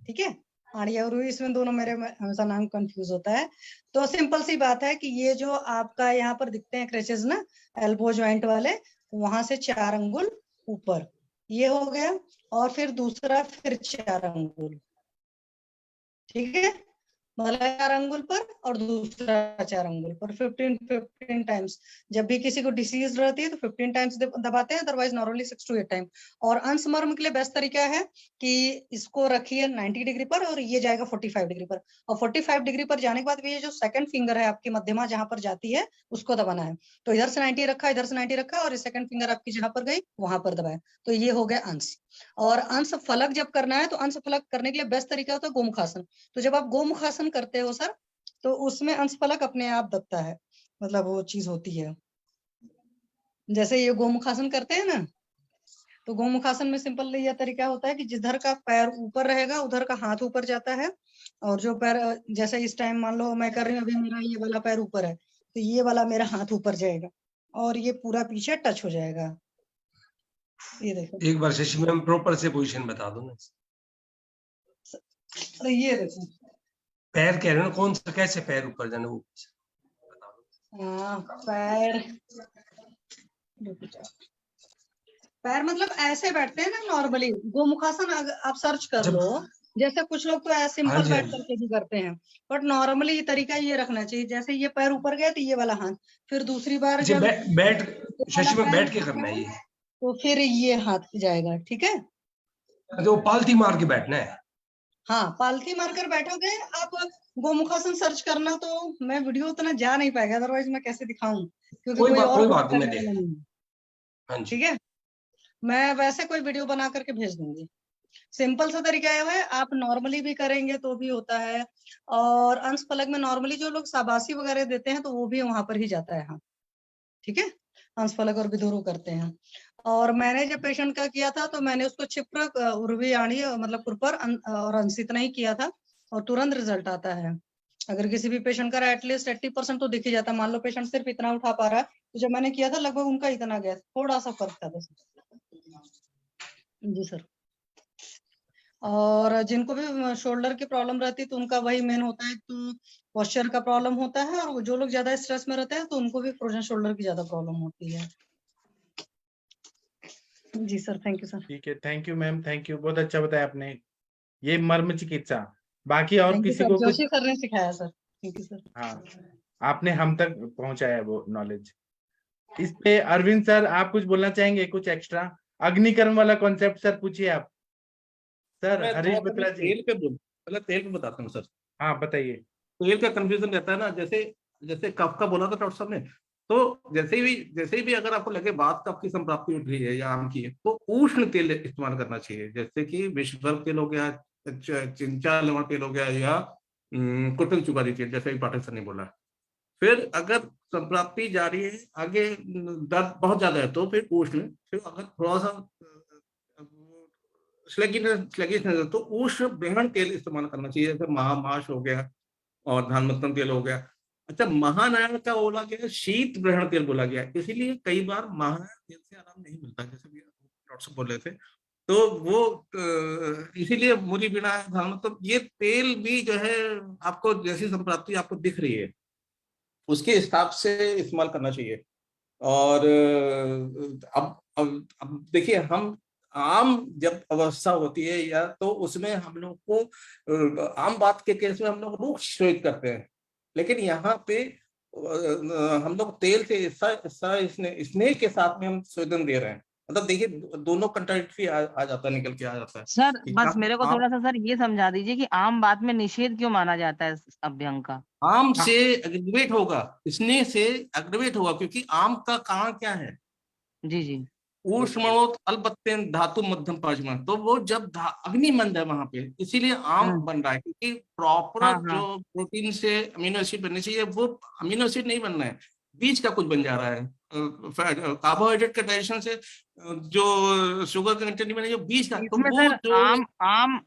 ठीक है, आड़ी और रुई, इसमें दोनों मेरे हमेशा नाम कंफ्यूज होता है। तो सिंपल सी बात है कि ये जो आपका यहाँ पर दिखते हैं क्रैचेस ना, एल्बो ज्वाइंट वाले, वहां से 4 अंगुल ऊपर, ये हो गया। और फिर दूसरा फिर 4 अंगुल। ठीक है, मतलब 4 अंगुल पर और दूसरा 4 अंगुल पर, 15 टाइम्स। जब भी किसी को डिसीज रहती है तो 15 टाइम्स दबाते हैं, अदरवाइज नॉर्मली 6 to 8 टाइम। और अंश मर्म के लिए बेस्ट तरीका है कि इसको रखिए 90 डिग्री पर और ये जाएगा 45 डिग्री पर। और 45 डिग्री पर जाने के बाद ये जो सेकंड फिंगर है आपकी मध्यमा जहां पर जाती है उसको दबाना है। तो इधर से 90 रखा, इधर से 90 रखा, और सेकंड फिंगर आपकी जहां पर गई वहां पर दबाया। तो ये हो गया अंश। और अंश फलक जब करना है तो अंश फलक करने के लिए बेस्ट तरीका होता है गोमुखासन। तो जब आप गोमुखासन करते हो सर, तो उसमें अंश फलक अपने आप दबता है, मतलब वो चीज होती है। जैसे ये गोमुखासन करते हैं ना, तो गोमुखासन में सिंपल यह तरीका होता है कि जिधर का पैर ऊपर रहेगा उधर का हाथ ऊपर जाता है। और जो पैर, जैसे इस टाइम मान लो मैं कर रही हूँ, अभी मेरा ये वाला पैर ऊपर है, तो ये वाला मेरा हाथ ऊपर जाएगा और ये पूरा पीछे टच हो जाएगा। ये देखो, एक बार शशि मैम प्रॉपर से पोजीशन बता दो ना। तो ये देखो, पैर कह रहे हो ना, कौन सा, कैसे पैर ऊपर जाना, वो पैर पैर मतलब ऐसे बैठते हैं ना नॉर्मली। गोमुखासन आप सर्च कर लो, जैसे कुछ लोग तो ऐसे सिंपल बैठ करके भी करते हैं, बट नॉर्मली ये तरीका ये रखना चाहिए। जैसे ये पैर ऊपर गया तो ये वाला हाथ, फिर दूसरी बार जब बैठ शशि में बैठ के करना है ये, तो फिर ये हाथ जाएगा। ठीक है, तो पालथी मार के बैठना है। हाँ, पालथी मारकर बैठोगे आप। गोमुखासन सर्च करना, तो मैं वीडियो उतना जा नहीं पाएगा, अदरवाइज मैं कैसे दिखाऊं, क्योंकि कोई बात नहीं। ठीक है, मैं वैसे कोई वीडियो बना करके भेज दूंगी। सिंपल सा तरीका है, आप नॉर्मली भी करेंगे तो भी होता है। और अंश फलक में नॉर्मली जो लोग शाबाशी वगैरह देते हैं तो वो भी वहां पर ही जाता है हाथ। ठीक है, अंश फलक और विधुरु करते हैं। और मैंने जब पेशेंट का किया था तो मैंने उसको क्षिप्र, उर्वी, आणी, मतलब कुरपर और अंश इतना ही किया था, और तुरंत रिजल्ट आता है। अगर किसी भी पेशेंट का एटलीस्ट 80% तो दिख ही जाता है। मान लो पेशेंट सिर्फ इतना उठा पा रहा है, तो जब मैंने किया था लगभग उनका इतना गया, थोड़ा सा फर्क था बस। जी सर। और जिनको भी शोल्डर की प्रॉब्लम रहती है तो उनका वही मेन होता है, तो पोस्चर का प्रॉब्लम होता है। और जो लोग ज्यादा स्ट्रेस में रहते हैं तो उनको भी फ्रोजन शोल्डर की ज्यादा प्रॉब्लम होती है। जी सर, थैंक यू सर। ठीक है, thank you ma'am, thank you, बहुत अच्छा बताया आपने। ये मर्म चिकित्सा, बाकी और किसी को कुछ? जोशी सर ने सिखाया सर। Thank you sir. हाँ, आपने हम तक पहुंचाया वो नॉलेज। इस पे अरविंद सर आप कुछ बोलना चाहेंगे, कुछ एक्स्ट्रा? अग्निकर्म वाला कॉन्सेप्ट सर पूछिए आप। सर हरीश बत्रा जी, तेल पे बताता हूँ सर। हाँ बताइए। तेल का कंफ्यूजन रहता है ना, जैसे कफ का बोला था डॉक्टर साहब ने, तो जैसे ही भी अगर आपको लगे बात कफ की संप्राप्ति उठ रही है या आम की है, तो उष्ण तेल इस्तेमाल करना चाहिए, जैसे कि विषवर्ग तेल हो गया, चिंचा लवण तेल हो गया, या कुटुंब चुका दीजिए, जैसे पाठक सर ने बोला। फिर अगर संप्राप्ति जारी है, आगे दर्द बहुत ज्यादा है तो फिर उष्ण, फिर अगर थोड़ा सा स्लगिशनेस तो उष्ण ब्रहण तेल इस्तेमाल करना चाहिए, जैसे महामाश हो गया और धानमत्तम तेल हो गया। अच्छा, महानारायण का बोला गया शीत ग्रहण तेल बोला गया, इसीलिए कई बार महानारायण तेल से आराम नहीं मिलता, जैसे भी डॉक्टर साहब बोल रहे थे। तो वो इसीलिए मुरी बिना धानमत्तम ये तेल भी जो है आपको जैसी संप्राप्ति आपको दिख रही है उसके हिसाब से इस्तेमाल करना चाहिए। और अब देखिए, हम आम जब अवस्था होती है या तो उसमें हम लोग को आम बात के केस में हम लोग रूक्ष श्वेत करते हैं, लेकिन यहाँ पे हम लोग तेल से स्नेह के साथ में हम स्वेदन दे रहे हैं। मतलब देखिए, दोनों कंट्राडिक्टरी आ जाता है, निकल के आ जाता है सर। कि बस मेरे को आम थोड़ा सा सर ये समझा दीजिए कि आम बात में निषेध क्यों माना जाता है इस अभ्यंग का? आम से एग्रीवेट होगा, स्नेह से एग्रीवेट होगा, क्योंकि आम का कारण क्या है? जी जी। ऊष्मणोत अल्पत्यन धातु मध्यम पाजमा, तो वो जब अग्नि मंद है वहां पे, इसीलिए आम बन रहा है, क्योंकि प्रॉपर हाँ हाँ। जो प्रोटीन से अमीनो एसिड बनने चाहिए वो अमीनो एसिड नहीं बन रहा है, बीज का कुछ बन जा रहा है। कार्बोहाइड्रेट के डाइजेशन से जो शुगर कंटेंट नहीं बने, जो बीज का, तो इसमें वो सर जो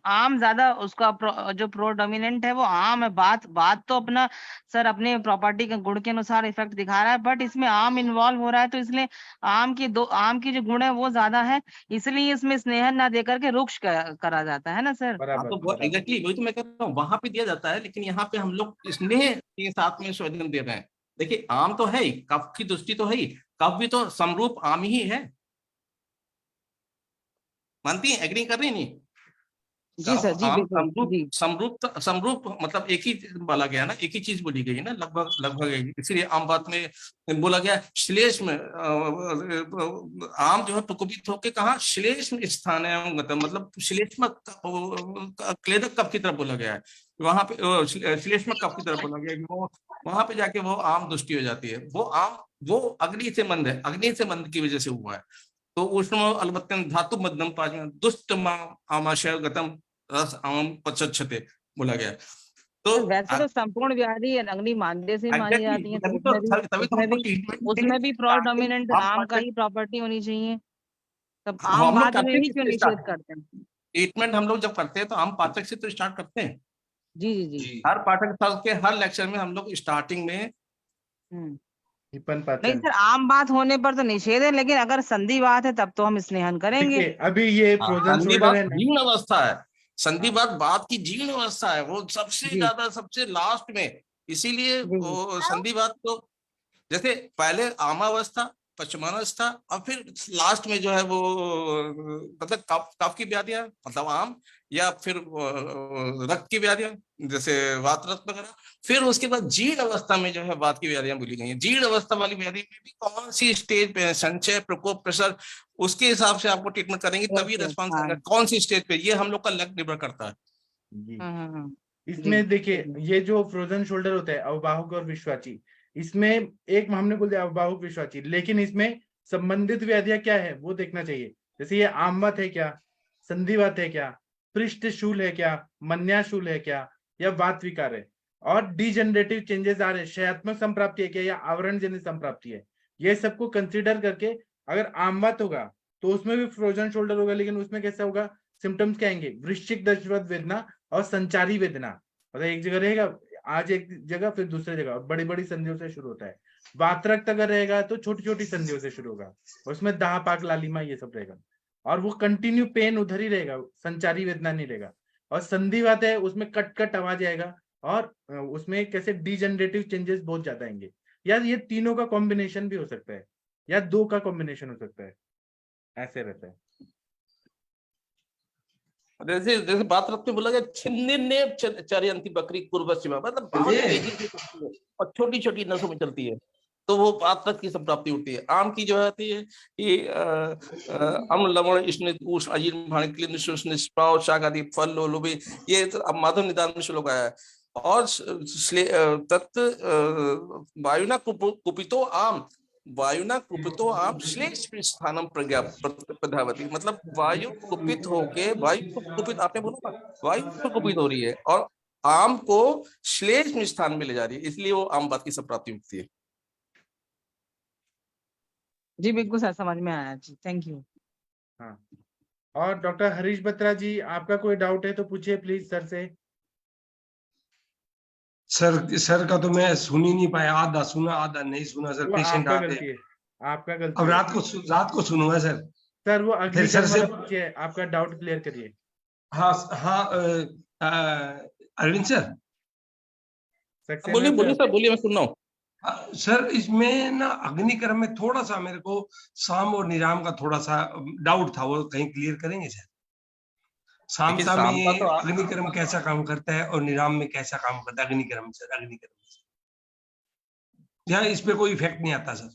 आम ज्यादा उसका जो प्रोडोमिनेंट है वो आम है। बात तो अपना सर अपने प्रॉपर्टी के गुण के अनुसार इफेक्ट दिखा रहा है, बट इसमें आम इन्वॉल्व हो रहा है, तो इसलिए आम की जो गुण है वो ज्यादा है, इसलिए इसमें स्नेहन ना देकर के रुक्ष करा जाता है ना सर? हाँ, तो वो एग्जैक्टली वही तो मैं कह रहा हूँ, वहां पे दिया जाता है, लेकिन यहाँ पे हम लोग स्नेह के साथ में स्वेदन दे रहे हैं। देखिए, आम तो है ही, कफ की दृष्टि तो है ही, कफ भी तो समरूप आम ही है। मानती है, एग्री कर रही नहीं? जी सर, जी आम बिल्कुल जी। समरूप मतलब एक ही बोला गया ना, एक ही चीज बोली गई ना, लगभग एक, इसीलिए आम बात में बोला गया। श्लेष्म आम जो है प्रकोपित होके कहा श्लेष्म स्थान है, मतलब श्लेष्म क्लेदक कफ की तरफ बोला गया है, वहां पे श्लेष्म कफ की तरफ बोला गया है, वो वहां पे जाके वो आम दुष्टि हो जाती है। वो आम वो अग्नि से मंद है, अग्नि से मंद की वजह से हुआ है। तो उष्ण अलबत्तन धातु मध्यम पाचन दुष्ट आमाशय गतम रस आम पचच्छते बोला गया। तो वैसे तो संपूर्ण व्याधि अग्नि मानदेय से मानी जाती है, तो तभी उसमें भी प्रोडोमिनेंट आम का ही प्रॉपर्टी होनी चाहिए। तब आम बाद में ही क्यों निषेध करते हैं? ट्रीटमेंट हम लोग जब करते हैं तो आम पाचक से तो स्टार्ट करते हैं। जी जी जी। हर पाठक साल के हर लेक्चर में हम लोग स्टार्टिंग में नहीं सर, आम बात होने पर तो निषेध है, लेकिन अगर संधि बात है तब तो हम स्नेहन करेंगे। अभी ये फ्रोजन शोल्डर है ना, जीर्ण अवस्था है, संधि बात की जीर्ण अवस्था है, वो सबसे ज्यादा सबसे लास्ट में, इसीलिए संधि बात तो जैसे पहले आमावस्था, पचमानावस्था और फिर लास्ट में जो है वो मतलब कफ की व्याधियां मतलब आम, या फिर रक्त की व्याधियां जैसे वात रक्त वगैरह, फिर उसके बाद जीर्ण अवस्था में जो है वात की व्याधियां बोली गई हैं। जीर्ण अवस्था वाली व्याधि में भी कौन सी स्टेज पे है, संचय, प्रकोप, प्रसर, उसके हिसाब से आपको ट्रीटमेंट करेंगे, तभी रेस्पॉन्स आएगा कौन सी स्टेज पे, ये हम लोग का लक निर्भर करता है। इसमें देखिए, ये जो फ्रोजन शोल्डर होता है अवबाहुक और विश्वाची, इसमें एक हमने बोल दिया अवबाहुक विश्वाची, लेकिन इसमें संबंधित व्याधियां क्या है वो देखना चाहिए। जैसे ये आमवत है क्या, संधिवात है क्या, पृष्ठ शूल है क्या, मन्याशूल है क्या, या वात विकार है, और डिजेनरेटिव चेंजेस आ रहे, क्षयात्मक संप्राप्ति है क्या, या आवरण जनित संप्राप्ति है, ये सबको कंसिडर करके अगर आमवत होगा तो उसमें भी फ्रोजन शोल्डर होगा, लेकिन उसमें कैसा होगा, सिम्टम्स क्या आएंगे, वृश्चिक दशवत वेदना और संचारी वेदना, मतलब एक जगह रहेगा, आज एक जगह फिर दूसरी जगह, और बड़ी बड़ी संधियों से शुरू होता है। वातरक्त अगर रहेगा तो छोटी छोटी संधियों से शुरू होगा, उसमें दाह पाक लालिमा ये सब रहेगा, और वो कंटिन्यू पेन उधर ही रहेगा, संचारी वेदना नहीं रहेगा। और संधिवात है उसमें कट कट आवाज आएगा, और उसमें कैसे डिजेनरेटिव चेंजेस बहुत ज्यादा आएंगे, या ये तीनों का कॉम्बिनेशन भी हो सकता है, या दो का कॉम्बिनेशन हो सकता है, ऐसे रहता है। जैसे बात रखते में बोला गया छिन्ने चरयंती बकरी पूर्वश्चिमा, मतलब बहुत तेजी से चलती है और छोटी छोटी नसों में चलती है, तो वो बात तक की संप्राप्ति होती है। आम की जो होती है कि अम्ल लवण स्निग्ध उष्ण अजीर्ण भाणिक निष्पाव शाक आदि फल लोलुबे, ये तो अब माधव निदान में श्लोक आया है। और तत् वायुना कुपितो आम, वायुना कुपितो आम श्लेष स्थानम प्रज्ञा प्रधावती, मतलब वायु कुपित होके, वायु कुपित आपने बोला वायु तो कुपित हो रही है, और आम को श्लेष्म स्थान में ले जा रही है, इसलिए वो आम बात की संप्राप्ति होती है। जी बिल्कुल सर, समझ में आया जी, थैंक यू। हाँ, और डॉक्टर हरीश बत्रा जी, आपका कोई डाउट है तो पूछिए प्लीज सर से। सर का तो मैं सुन ही नहीं पाया, आधा सुना आधा नहीं सुना सर। वो पेशेंट आपका आते गलती है, आपका गलती अब है। रात को सुनूंगा सर। सर वो अग्नि सर से पूछिए, आपका डाउट क्लियर करिए। हाँ हाँ अरविंद सर। सक्सेना बोलिए बोलिए सर, सर, बोलिए, मैं सुन रहा हूँ। सर इसमें ना अग्निकर्म में थोड़ा सा मेरे को साम और निराम का थोड़ा सा डाउट था, वो कहीं क्लियर करेंगे सर? देखिए, सामता सामता में तो अग्निकर्म कैसा काम करता है और निराम में कैसा काम करता है अग्निकर्म सर? अग्निकर्म या इस पे कोई इफेक्ट नहीं आता सर?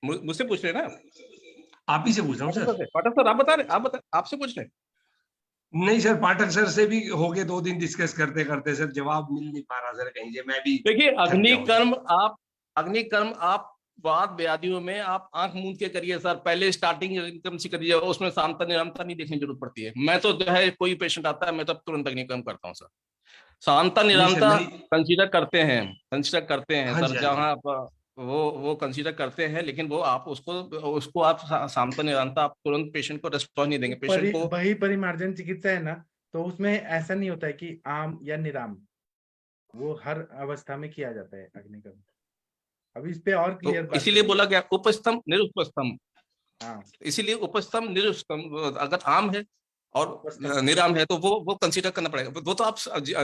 मुझसे पूछ रहे हैं ना? आप ही से पूछ रहा हूँ सर। पाठक सर आप बता रहे, आपसे पूछ रहे हैं? नहीं सर, पाठक सर से भी हो गए 2 दिन डिस्कस करते करते सर, जवाब मिल नहीं पा रहा सर कहीं से। मैं भी देखिए, अग्निकर्म आप वाद व्याधियों में आप आंख मूंद के करिए सर, पहले स्टार्टिंग एकदम से करिए, उसमें सामता निरामता नहीं देखने की जरूरत पड़ती है। मैं तो जो है, कोई पेशेंट आता है मैं तो तुरंत अग्निकर्म करता हूँ सर। सामता निरामता कंसीडर करते हैं हाँ सर, जी, हाँ जहाँ आप वो कंसीडर करते हैं, लेकिन वो आप उसको आप सामता निरामता आप तुरंत पेशेंट को रिस्पॉन्स नहीं देंगे। पेशेंट को वही परिमार्जन चिकित्सा है ना, तो उसमें ऐसा नहीं होता है कि आम या निराम, वो हर अवस्था में किया जाता है अग्निकर्म। अभी इस पे और तो क्लियर बात इसीलिए करिए। बोला गया उपस्तंभ निरुपस्तंभ, हाँ, इसीलिए उपस्तंभ निरुपस्तंभ, अगर आम है और उपस्तंभ। निराम है तो वो कंसीडर करना पड़ेगा। वो तो आप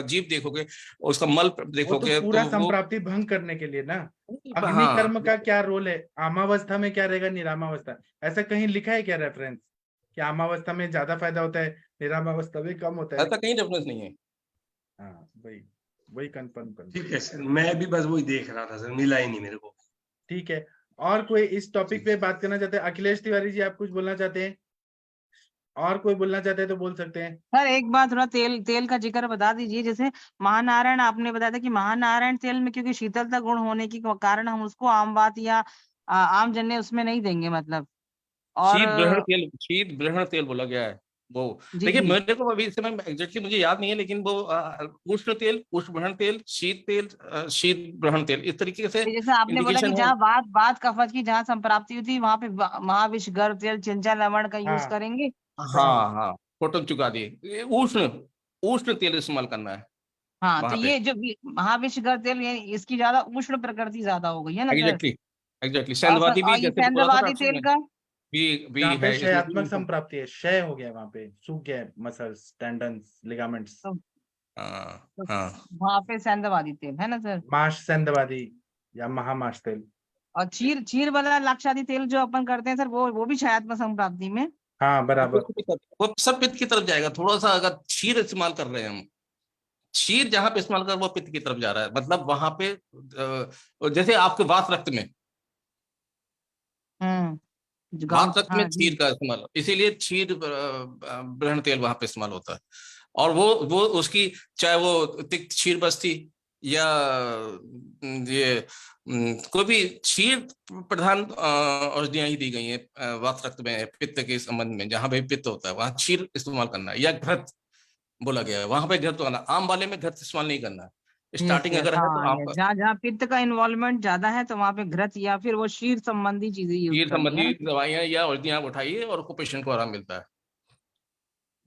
जीव देखोगे, उसका मल वो तो देखोगे, पूरा तो वो संप्राप्ति भंग करने के लिए ना। अग्नि हाँ, कर्म का क्या रोल है, आमावस्था में क्या रहेगा, निरामावस्था, ऐसा कहीं लिखा है क्या रेफरेंस कि आमावस्था में ज्यादा फायदा होता है, निरामावस्था में कम होता है? ऐसा कहीं रेफरेंस नहीं है। हाँ, वही कंफर्म कर। ठीक है सर, मैं भी बस वही देख रहा था सर, मिला ही नहीं मेरे को। ठीक है, और कोई इस टॉपिक पे बात करना चाहते हैं? अखिलेश तिवारी जी, आप कुछ बोलना चाहते हैं? और कोई बोलना चाहते हैं तो बोल सकते हैं। सर एक बात, थोड़ा तेल का जिक्र बता दीजिए। जैसे महानारायण आपने बताया था कि महानारायण तेल में क्योंकि शीतलता गुण होने के कारण हम उसको आम बात या आम जन्य उसमें नहीं देंगे, मतलब। और शीत ग्रहण तेल बोला गया है वो। जी देखिए, जी मेरे को अभी इस समय एग्जैक्टली मुझे याद नहीं है, लेकिन वो उष्ण तेल, उष्ण ग्रहण तेल, शीत तेल, शीत ग्रहण तेल, इस तरीके से जैसे आपने बोला कि इंडिकेशन है। जहाँ बात कफज की जहाँ संप्राप्ति होती है वहां पे महाविष गर्भ तेल चिंचा लवण का यूज हाँ करेंगे। हाँ हाँ, फोटो चुका दिए, ये उष्ण उष्ण तेल इस्तेमाल करना है हाँ, तो वहां पे। ये जो महाविष गर्भ तेल, ये इसकी ज्यादा उष्ण प्रकृति ज्यादा हो गई है ना सर? एग्जैक्टली सेंधवादी भी, और ये जैसे बोला था सेंधवादी डॉक्टर ने, तेल का भी जहाँ पे है इसमें क्षयात्मक भी। संप्राप्ति है, क्षय हो गया, वहां पे सूख गया मसल्स, टेंडन्स, लिगामेंट्स। हाँ तो हाँ, वहां पे सेंधवादी तेल है ना सर? माश सेंधवादी या महामाश तेल। और चीर वाला लाक्षादी तेल जो अपन करते हैं सर, वो भी क्षयात्मक संप्राप्ति में। हाँ बराबर। वो सब पित्त की तरफ जाएगा। थोड़ा सा अगर क्षीर इस्तेमाल कर रहे हैं हम, क्षीर जहां पे इस्तेमाल कर, वो पित्त की तरफ जा रहा है, मतलब वहां पे जैसे आपके वात रक्त में, वात रक्त में हाँ क्षीर जी। का इस्तेमाल, इसीलिए क्षीर ग्रहण तेल वहां पे इस्तेमाल होता है। और वो उसकी, चाहे वो तिक्त क्षीर बस्ती या ये कोई भी क्षीर प्रधान औषधियां ही दी गई हैं वात रक्त में, पित्त के संबंध में, जहां पे पित्त होता है वहां क्षीर इस्तेमाल करना है, या घृत बोला गया है वहां पे घृत करना। आम वाले में घृत इस्तेमाल नहीं करना है। यस स्टार्टिंग यस, अगर है तो हाँ आम यस, का जहाँ जहाँ पित्त का इन्वॉल्वमेंट ज्यादा है तो वहां पे घृत या फिर वो शीर संबंधी चीजें यूज क्षीर करनी है संबंधी ना? दवाइयां या औषधियां आप उठाइए और उसको पेशेंट को आराम मिलता है।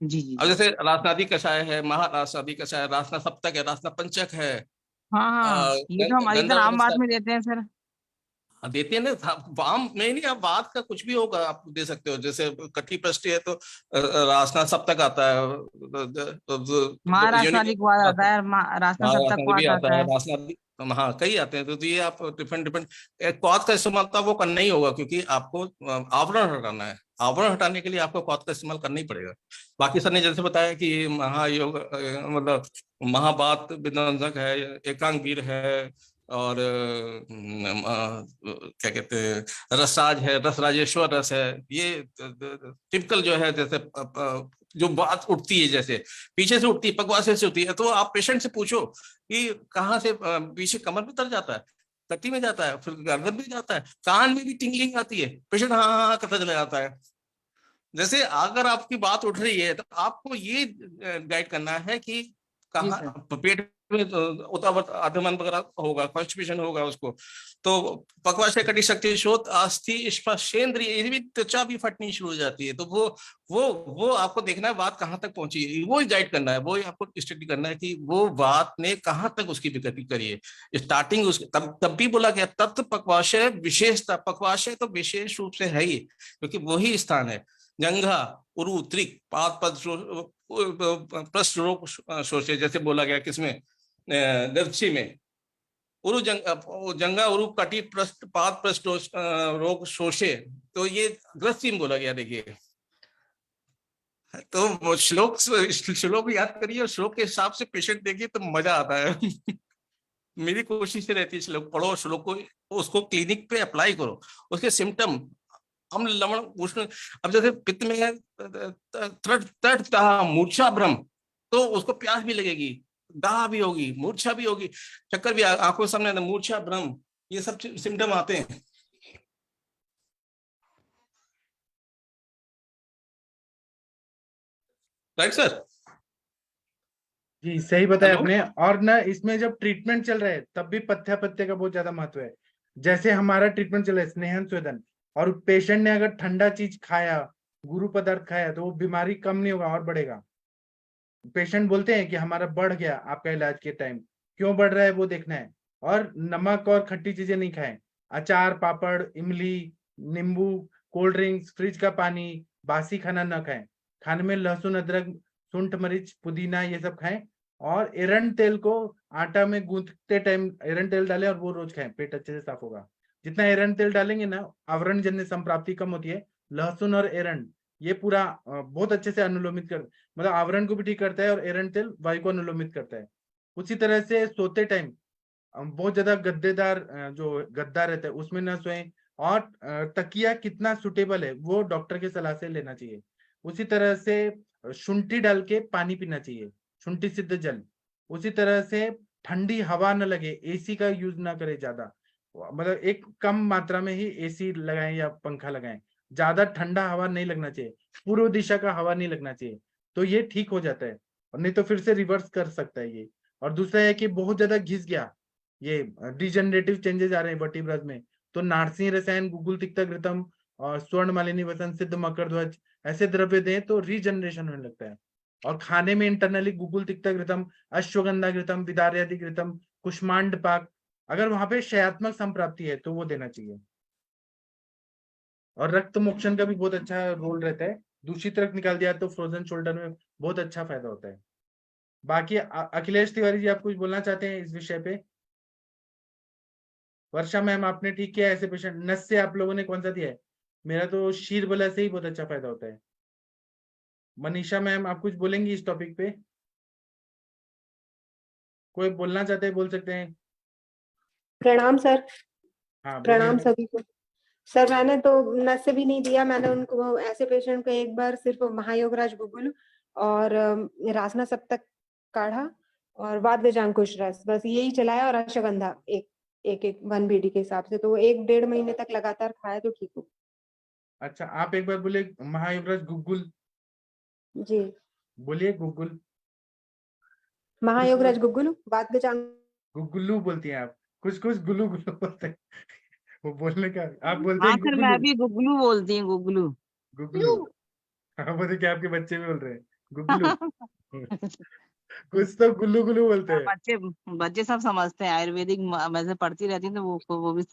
जी जी अब जी। जैसे रासनादी कषाय है, महारासनादी कषाय, रासना सप्तक है, रासना पंचक है, हाँ हाँ, ये तो हम अधिकतर आम बात में देते हैं सर। देते हैं ना। वाम में नहीं, आप बात का कुछ भी होगा आप दे सकते हो। जैसे कटी पृष्ठी है तो रासना सप्तक आता है, महाराष्ट्रादी को आता है, रासना सप्तक को भी आता आता है, है। रासनादी, हाँ कई आते हैं। तो ये आप डिफरेंट डिफरेंट क्वाथ का इस्तेमाल तो वो करना ही होगा, क्योंकि आपको आवरण हटाना है। आवरण हटाने के लिए आपको क्वाथ का इस्तेमाल करना ही पड़ेगा। बाकी सर ने जैसे बताया कि ये महायोग मतलब महाबात विध्वंसक है, एकांगवीर है, और क्या कहते हैं, रसराज है, रसराजेश्वर रस है। ये टिपिकल जो है, जैसे जो बात उठती है, जैसे पीछे से उठती है, पगवासे से उठती है, तो आप पेशेंट से पूछो कि कहाँ से, पीछे कमर में उतर जाता है, कटी में जाता है, फिर गर्दन में जाता है, कान में भी टिंगलिंग आती है, पेशेंट हाँ हाँ हाँ करता चला जाता है। जैसे अगर आपकी बात उठ रही है तो आपको ये गाइड करना है कि कहाँ पेट में उतावत अधमन वगैरह होगा, कॉन्स्टिपेशन होगा उसको, तो पक्वाशय कटी शक्ति शोथ अस्थि स्पर्शेंद्रिय, ये भी त्वचा भी फटनी शुरू हो जाती है। तो वो आपको देखना है बात कहाँ तक पहुंची है, वो ही गाइड करना है, वो ही आपको स्टडी करना है कि वो बात ने कहाँ तक उसकी विकृति करी है। स्टार्टिंग उसके तब भी बोला गया तत्व पक्वाशय विशेषता, पक्वाशय तो विशेष रूप से है ही, क्योंकि वही स्थान है। जंघा, उरु, त्रिक, पाद पद पृष्ठ रोग शोषे, जैसे बोला गया किसमें, दृष्टि में, उरु जंगा उरु कटी पृष्ठ पाद पृष्ठ रोग शोषे, तो ये दृष्टि में बोला गया। देखिए तो श्लोक याद करिए और श्लोक के हिसाब से पेशेंट देखिए तो मजा आता है। मेरी कोशिश रहती है श्लोक पढ़ो, श्लोक को उसको क्लिनिक पे अप्लाई करो, उसके सिम्टम अम्ल लवण उष्ण, अब जैसे पित्त में मूर्छा भ्रम, तो उसको प्यास भी लगेगी, दाह भी होगी, मूर्छा भी होगी, चक्कर भी आंखों के सामने, मूर्छा भ्रम, ये सब सिम्टम आते हैं। Right sir? जी सही बताया आपने। और ना इसमें जब ट्रीटमेंट चल रहा है तब भी पथ्य पत्ते का बहुत ज्यादा महत्व है। जैसे हमारा ट्रीटमेंट चल रहा है स्नेहन स्वेदन, और पेशेंट ने अगर ठंडा चीज खाया, गुरु पदार्थ खाया, तो वो बीमारी कम नहीं होगा और बढ़ेगा। पेशेंट बोलते हैं कि हमारा बढ़ गया आपका इलाज के टाइम, क्यों बढ़ रहा है वो देखना है। और नमक और खट्टी चीजें नहीं खाएं, अचार, पापड़, इमली, नींबू, कोल्ड ड्रिंक्स, फ्रिज का पानी, बासी खाना न खाएं। खाने में लहसुन, अदरक, सूंठ, मरीच, पुदीना ये सब खाएं। और एरंड तेल को आटा में गूंथते टाइम एरंड तेल डालें और वो रोज खाएं, पेट अच्छे से साफ होगा। जितना एरंड तेल डालेंगे ना, आवरण जन्य संप्राप्ति कम होती है। लहसुन और एरंड ये पूरा बहुत अच्छे से अनुलोमित कर, मतलब आवरण को भी ठीक करता है, और एरंड तेल वायु को अनुलोमित करता है। उसी तरह से सोते टाइम बहुत ज्यादा गद्देदार जो गद्दा रहता है उसमें न सोएं। और तकिया कितना सुटेबल है वो डॉक्टर की सलाह से लेना चाहिए। उसी तरह से शुंठी डाल के पानी पीना चाहिए, शुंठी सिद्ध जल। उसी तरह से ठंडी हवा न लगे, एसी का यूज ना करे ज्यादा, मतलब एक कम मात्रा में ही एसी लगाएं या पंखा लगाएं। ज्यादा ठंडा हवा नहीं लगना चाहिए, पूर्व दिशा का हवा नहीं लगना चाहिए, तो ये ठीक हो जाता है। और नहीं तो फिर से रिवर्स कर सकता है ये। और दूसरा है कि बहुत ज्यादा घिस गया, ये डिजेनरेटिव चेंजेस आ रहे हैं वर्टिब्रास में, तो नारसिंह रसायन, गुगुल तिक्ता घृतम और स्वर्ण मालिनी वसंत सिद्ध मकर ध्वज ऐसे द्रव्य दें तो रीजनरेशन होने लगता है। और खाने में इंटरनली गुगुल तिक्ता घृतम, अश्वगंधा घृतम, विदार्यादि घृतम, कुष्मांड पाक, अगर वहां पे क्षयात्मक संप्राप्ति है तो वो देना चाहिए। और रक्त मोक्षण का भी बहुत अच्छा रोल रहता है, दूषित रक्त निकाल दिया तो फ्रोजन शोल्डर में बहुत अच्छा फायदा होता है। बाकी अखिलेश तिवारी जी, आप कुछ बोलना चाहते हैं इस विषय पे? वर्षा मैम, आपने ठीक किया ऐसे पेशेंट। नस से आप लोगों ने कौन सा दिया है? मेरा तो शीर बला से ही बहुत अच्छा फायदा होता है। मनीषा मैम, आप कुछ बोलेंगी इस टॉपिक पे? कोई बोलना चाहते हैं बोल सकते हैं। प्रणाम सर। हाँ प्रणाम बोलिए। सभी को। सर मैंने तो नस से भी नहीं दिया, मैंने उनको ऐसे पेशेंट को एक बार सिर्फ महायोगराज गुगुल और रासना सप्तक काढ़ा और वादगजांकुश रस, बस यही चलाया, और अश्वगंधा एक एक एक 1 बीडी के हिसाब से, तो वो 1-1.5 महीने तक लगातार खाया तो ठीक हो। अच्छा, आप एक बार बोले महायुवराज गुगुल, जी बोलिए गुगुल। महायोगराज गुगुल वादगजांग गुगुलू बोलती हैं आप, कुछ कुछ गुलू गुलू बोलते हैं। वो बोलने का आप बोलते हाँ हैं सर, गुगुलू। मैं भी गुगलू बोलती हूँ, गुगलू। गुगलू, हाँ बोलते क्या आपके बच्चे भी बोल रहे हैं गुगलू। कुछ तो गुल्लू गुल्लू बोलते हैं। बच्चे बच्चे सब समझते हैं, आयुर्वेदिक मैं से पढ़ती रहती हूँ तो वो भी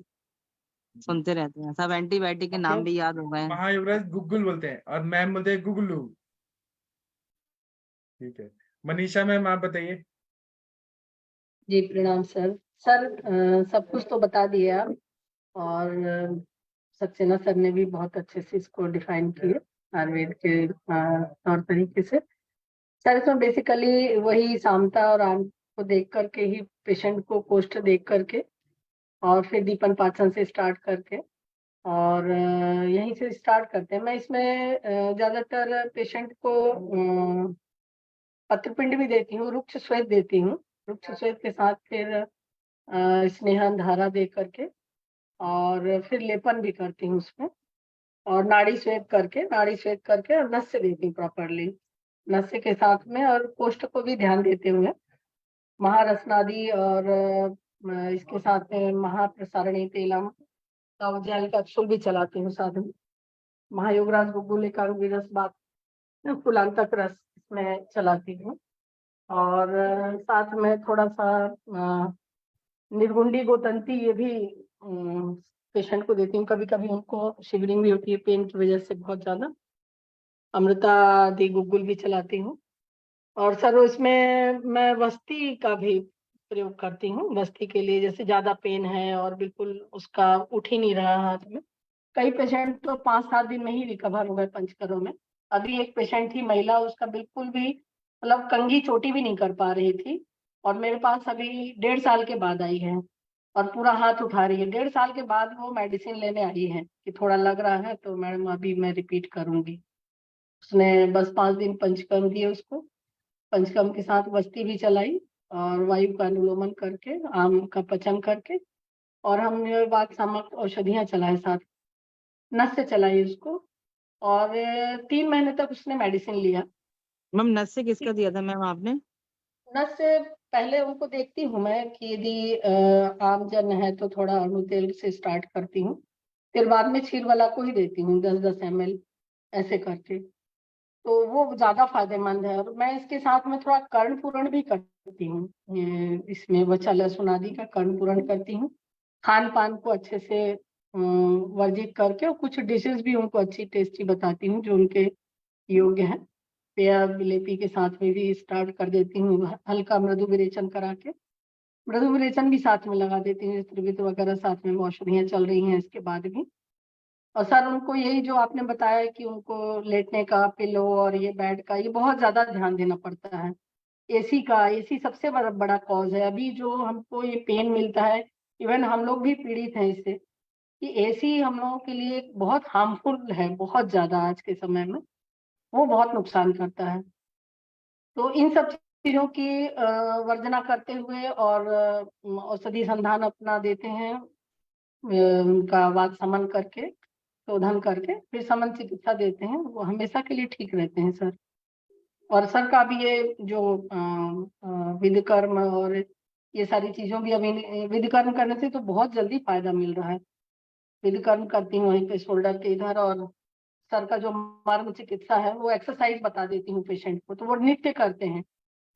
सुनते रहते हैं, सब एंटीबायोटिक के नाम भी याद हो गए हैं। महायुवराज गुगुल बोलते हैं और मैम बोलते हैं गुगलू। ठीक है, मनीषा मैम आप बताइए। जी प्रणाम सर। सर सब कुछ तो बता दिए आप, और सक्सेना सर ने भी बहुत अच्छे से इसको डिफाइन किए आयुर्वेद के तौर तरीके से। सर इसमें बेसिकली वही सामता और आम को देख करके ही, पेशेंट को कोष्ठ देख करके, और फिर दीपन पाचन से स्टार्ट करके, और यहीं से स्टार्ट करते हैं। मैं इसमें ज्यादातर पेशेंट को पत्रपिंड भी देती हूँ, रुक्ष श्वेत देती हूँ, रुक्ष श्वेत के साथ फिर स्नेहन धारा दे करके, और फिर लेपन भी करती हूँ उसमें। और नाड़ी स्वेद करके और नस्य देती हूँ प्रॉपरली, नस्य के साथ में, और कोष्ठ को भी ध्यान देते हुए महारसनादि और इसके साथ में महाप्रसारणी तेलम का जेल कैप्सूल भी चलाती हूँ साथ में। महायोगराज गुगुल एकांग विरस बात फुलांतक रस इसमें चलाती हूँ, और साथ में थोड़ा सा निर्गुंडी गोतंती ये भी पेशेंट को देती हूँ। कभी कभी उनको शिवरिंग भी होती है पेन की वजह से बहुत ज्यादा। अमृता दी गुगुल भी चलाती हूँ, और सर इसमें मैं वस्ती का भी प्रयोग करती हूँ। वस्ती के लिए जैसे ज्यादा पेन है और बिल्कुल उसका उठ ही नहीं रहा हाथ में, कई पेशेंट तो 5-7 दिन में ही रिकवर हो गए पंचकर्म में। अभी एक पेशेंट थी महिला, उसका बिल्कुल भी मतलब कंघी चोटी भी नहीं कर पा रही थी, और मेरे पास अभी 1.5 साल के बाद आई है और पूरा हाथ उठा रही है। 1.5 साल के बाद वो मेडिसिन लेने आई है कि थोड़ा लग रहा है तो मैडम अभी मैं रिपीट करूंगी। उसने बस 5 दिन पंचकर्म दिए उसको, पंचकर्म के साथ वस्ती भी चलाई और वायु का अनुलोमन करके, आम का पचन करके, और हमने बात समक औषधियां चलाए साथ, नस्य चलाई उसको, और 3 महीने तक उसने मेडिसिन लिया। मैम नस्य किसका दिया था मैम आपने? नस्य पहले उनको देखती हूँ मैं कि यदि आम जन है तो थोड़ा अणु तेल से स्टार्ट करती हूँ, फिर बाद में क्षीर वाला को ही देती हूँ 10-10 ml ऐसे करके, तो वो ज्यादा फायदेमंद है। और मैं इसके साथ में थोड़ा कर्ण पूरण भी करती हूँ, इसमें वचा लहसुन आदि का कर्ण पूरण करती हूँ। खान पान को अच्छे से वर्जित करके, और कुछ डिशेस भी उनको अच्छी टेस्टी बताती हूँ जो उनके योग्य है। पेया विलेपी के साथ में भी स्टार्ट कर देती हूँ, हल्का मृदु विरेचन करा के, मृदु विरेचन भी साथ में लगा देती हूँ। त्रिवित वगैरह साथ में औषधियां चल रही हैं इसके बाद भी। और सर उनको यही जो आपने बताया कि उनको लेटने का, पिलो और ये बेड का, ये बहुत ज्यादा ध्यान देना पड़ता है। एसी सबसे बड़ा कॉज है अभी जो हमको ये पेन मिलता है। इवन हम लोग भी पीड़ित हैं इससे कि एसी हम लोगों के लिए बहुत हार्मफुल है, बहुत ज्यादा आज के समय में वो बहुत नुकसान करता है। तो इन सब चीजों की वर्जना करते हुए और औषधि संधान अपना देते हैं, उनका वात समन करके, शोधन करके, फिर समन चिकित्सा देते हैं, वो हमेशा के लिए ठीक रहते हैं सर। और सर का भी ये जो विधि कर्म और ये सारी चीजों भी, अभी विधि कर्म करने से तो बहुत जल्दी फायदा मिल रहा है। विधि कर्म करती हूँ वहीं पे शोल्डर के इधर, और सर का जो मर्म चिकित्सा है वो एक्सरसाइज बता देती हूँ पेशेंट को, तो वो नित्य करते हैं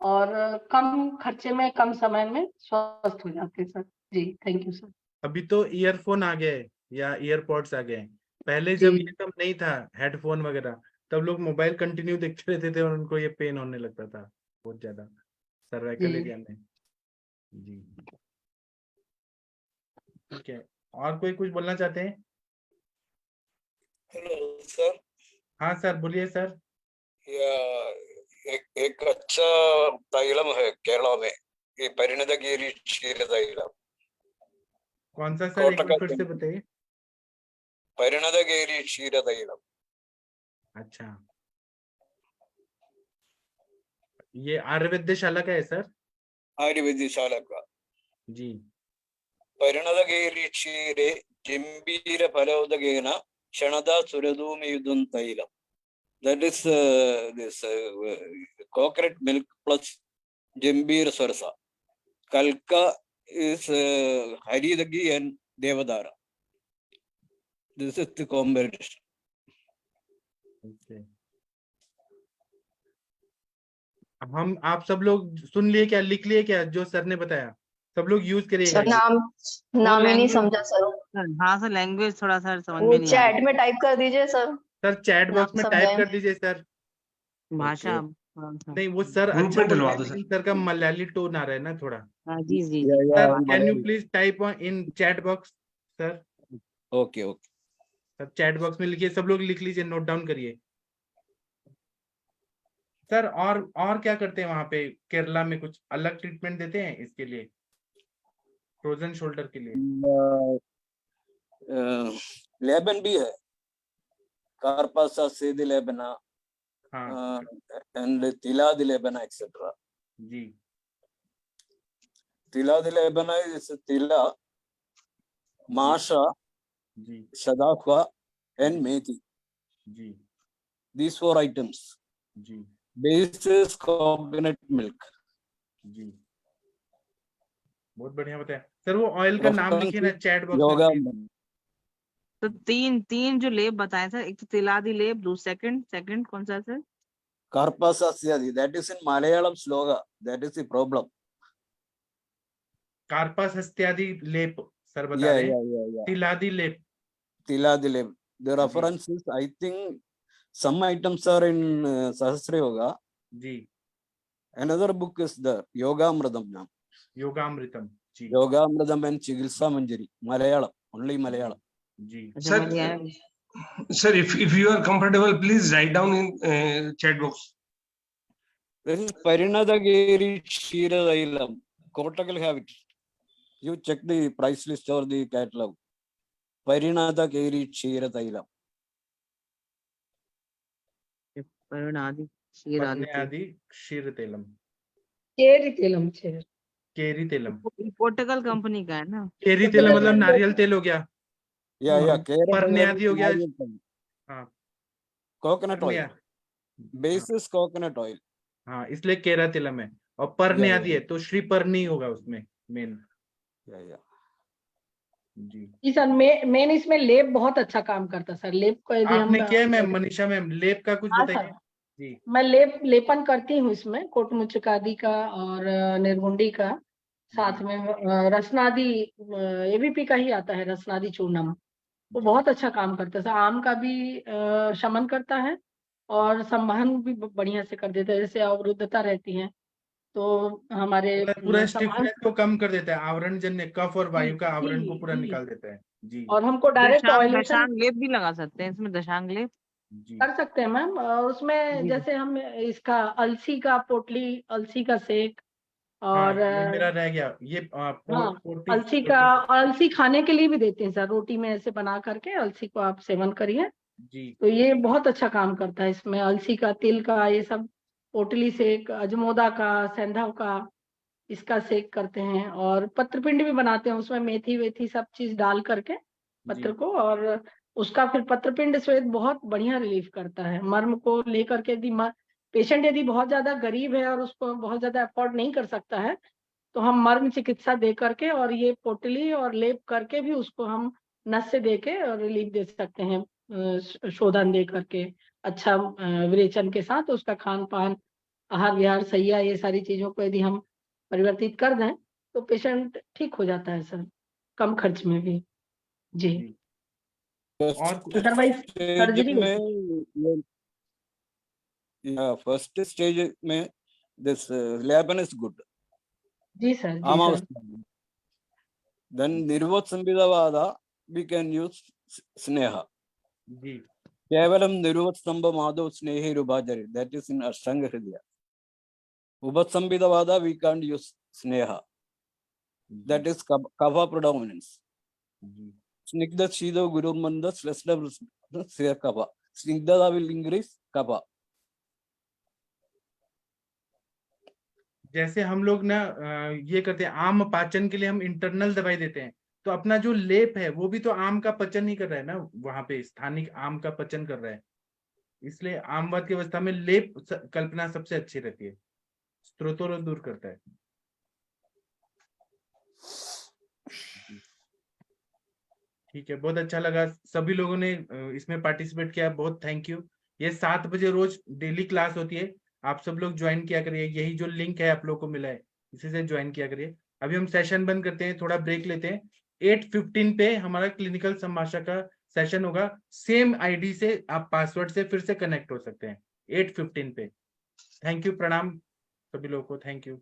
और कम खर्चे में, कम समय में स्वस्थ हो जाते हैं सर। जी थैंक यू सर। अभी तो ईयरफोन आ गए या ईयरपॉड्स आ गए, पहले जब ये सब नहीं था हेडफोन वगैरह, तब लोग मोबाइल कंटिन्यू देखते रहते थे और उनको ये पेन होने लगता था बहुत ज्यादा सर्वाइकल एरिया में। जी ठीक है, और कोई कुछ बोलना चाहते हैं? Hello sir. हाँ सर बोलिए सर। एक अच्छा तैलम है केरला में, ये परिणतगिरी क्षीर तैलम। कौन सा सर, एक बार फिर से बताइए। परिणतगिरी क्षीर तैलम। अच्छा, ये आयुर्वेदशाला का है सर? आयुर्वेदशाला का जी। परिणतगिरी क्षीरे जिम्बीर फलोदकेन क्षणदा सुरधूमयुधं तैलम। That is this coconut milk plus Jambir Sarsa. Kalka is Haridagi and Devadara. This is the combination. Okay. हम आप सब लोग सुन लिए क्या, लिख लिए क्या जो सर ने बताया? सब लोग यूज करिएगा। नाम ही नहीं समझा सर। हाँ सर, लैंग्वेज थोड़ा सर समझ वो में नहीं आ रही। चैट में टाइप कर दीजिए सर। सर चैट बॉक्स में टाइप कर दीजिए सर। भाषा नहीं वो सर ग्रुप अच्छा में बोल डलवा रहे दो हैं, सर। लेकिन सर का मलयाली टोन आ रहा है ना थोड़ा। जी जी sir can you please type in chat box sir? Okay okay sir chat box में लिखिए, सब लोग लिख लीजिए, नोट डाउन करिए सर। और क्या करते हैं वहां पे केरला में? कुछ अलग ट्रीटमेंट देते हैं इसके लिए, फ्रोजन शोल्डर के लिए? लेबन भी है, कार्पासा सेदी लेबना and Tiladi Lebana, etc. Ji. Tiladi Lebana is Tila, Masha, ji. Sadaqwa, and methi. Ji These 4 items. Ji Base is coconut milk. जी, बहुत बढ़िया बताया सर। वो ऑयल का नाम लिखिए ना चैट बॉक्स में Yoga. please। तो तीन जो लेप बताए सर, एक तो तिलादी लेप, सेकंड कौन सा sir? Karpasasyadi. That is in Malayalam sloga. That is the problem. कार्पास हस्त्यादि लेप सर बता Yeah, रहे हैं। yeah. तिलादी लेप। Tiladi lep. The reference is, I think, some items are in Sahasra Yoga. Ji Another book is the Yogamridam. योगामृतम। Ji Yogamridam and Chigilsa Manjari. Malayalam. Only Malayalam. Ji Sir, if you are comfortable, please write down in chat box. This is Parinadagiri Kshiradailam. Kottakkal have it. You check the price list or the catalog. Parinadagiri Kshiradailam. परिणादी पत्ने आदि क्षीर तेलम। केरी तेलम छे। केरी Telam Portugal company का है ना। केरी तेल मतलब नारियल तेल हो गया। या परने आदि हो गया। हाँ coconut oil. Base is coconut oil. हाँ इसलिए केरा तेलम है। और परने आदि है तो श्री परनी होगा उसमें मेन। या जी सर, मेन इसमें लेप बहुत अच्छा काम करता है सर। लेप को यदि आपने किया है मैम? मनीषा मैम लेप का कुछ बताइए। जी मैं लेपन करती हूँ इसमें, कोटमुचकादि का और निर्गुंडी का, साथ में रसनादि एबीपी का ही आता है, रसनादि चूर्णम। वो बहुत अच्छा काम करता है सर। आम का भी शमन करता है और संवहन भी बढ़िया से कर देता है। जैसे अवरुद्धता रहती है तो हमारे पूरा स्टिफनेस को कम कर देता है, आवरण जन्य कफ और वायु का आवरण को पूरा निकाल देता है। जी और हमको डायरेक्ट ऑयलेशन दशांग लेप भी लगा सकते हैं इसमें, दशांग लेप कर सकते हैं मैम। उसमें जैसे हम इसका अलसी का पोटली, अलसी का सेक और ये मेरा रह गया ये अलसी का, अलसी खाने के लिए भी देते हैं सर। रोटी में ऐसे बना करके अलसी को आप सेवन करिए जी। तो ये बहुत अच्छा काम करता है। इसमें अलसी का, तिल का, ये सब पोटली सेक, अजमोदा का, सेंधा का, इसका सेक करते हैं। और पत्रपिंड भी बनाते हैं, उसमें मेथी वेथी सब चीज डाल करके पत्र को, और उसका फिर पत्रपिंड श्वेत बहुत बढ़िया रिलीफ करता है। मर्म को लेकर के यदि पेशेंट यदि बहुत ज्यादा गरीब है और उसको बहुत ज्यादा अफोर्ड नहीं कर सकता है तो हम मर्म चिकित्सा दे करके और ये पोटली और लेप करके भी उसको हम नस से दे के रिलीफ दे सकते हैं, शोधन दे करके अच्छा विरेचन के साथ। उसका खान पान, आहार विहार, सैया, ये सारी चीजों को यदि हम परिवर्तित कर दें तो पेशेंट ठीक हो जाता है सर, कम खर्च में भी। जी अदरवाइज सर्जरी में फर्स्ट स्टेज में दिस लेबन इज गुड। जी सर। देन निर्वोत संविदावादा वी कैन यूज स्नेह। जी केवलम निर्वोत स्तंभ माधव स्नेहिरुभाजरि, that is in Ashtanga Hridaya. उपत संविदावादा we can use sneha, that is kapha predominance. स्निग्ध शीतो गुरुमंद श्लेष्ण कफा, स्निग्धता विल इंक्रीज कफा। जैसे हम लोग ना ये करते हैं, आम पाचन के लिए हम इंटरनल दवाई देते हैं, तो अपना जो लेप है वो भी तो आम का पचन ही कर रहा है ना, वहां पे स्थानिक आम का पचन कर रहा है। इसलिए आमवाद की अवस्था में लेप कल्पना सबसे अच्छी रहती है, स्त्रोतों दूर करता है। ठीक है, बहुत अच्छा लगा सभी लोगों ने इसमें पार्टिसिपेट किया, बहुत थैंक यू। ये 7 बजे रोज डेली क्लास होती है, आप सब लोग ज्वाइन किया करिए। यही जो लिंक है आप लोग को मिला है, इसी से ज्वाइन किया करिए। अभी हम सेशन बंद करते हैं, थोड़ा ब्रेक लेते हैं। 8:15 पे हमारा क्लिनिकल संभाषा का सेशन होगा। सेम आईडी से आप पासवर्ड से फिर से कनेक्ट हो सकते हैं 8:15 पे। थैंक यू, प्रणाम सभी लोगों को, थैंक यू।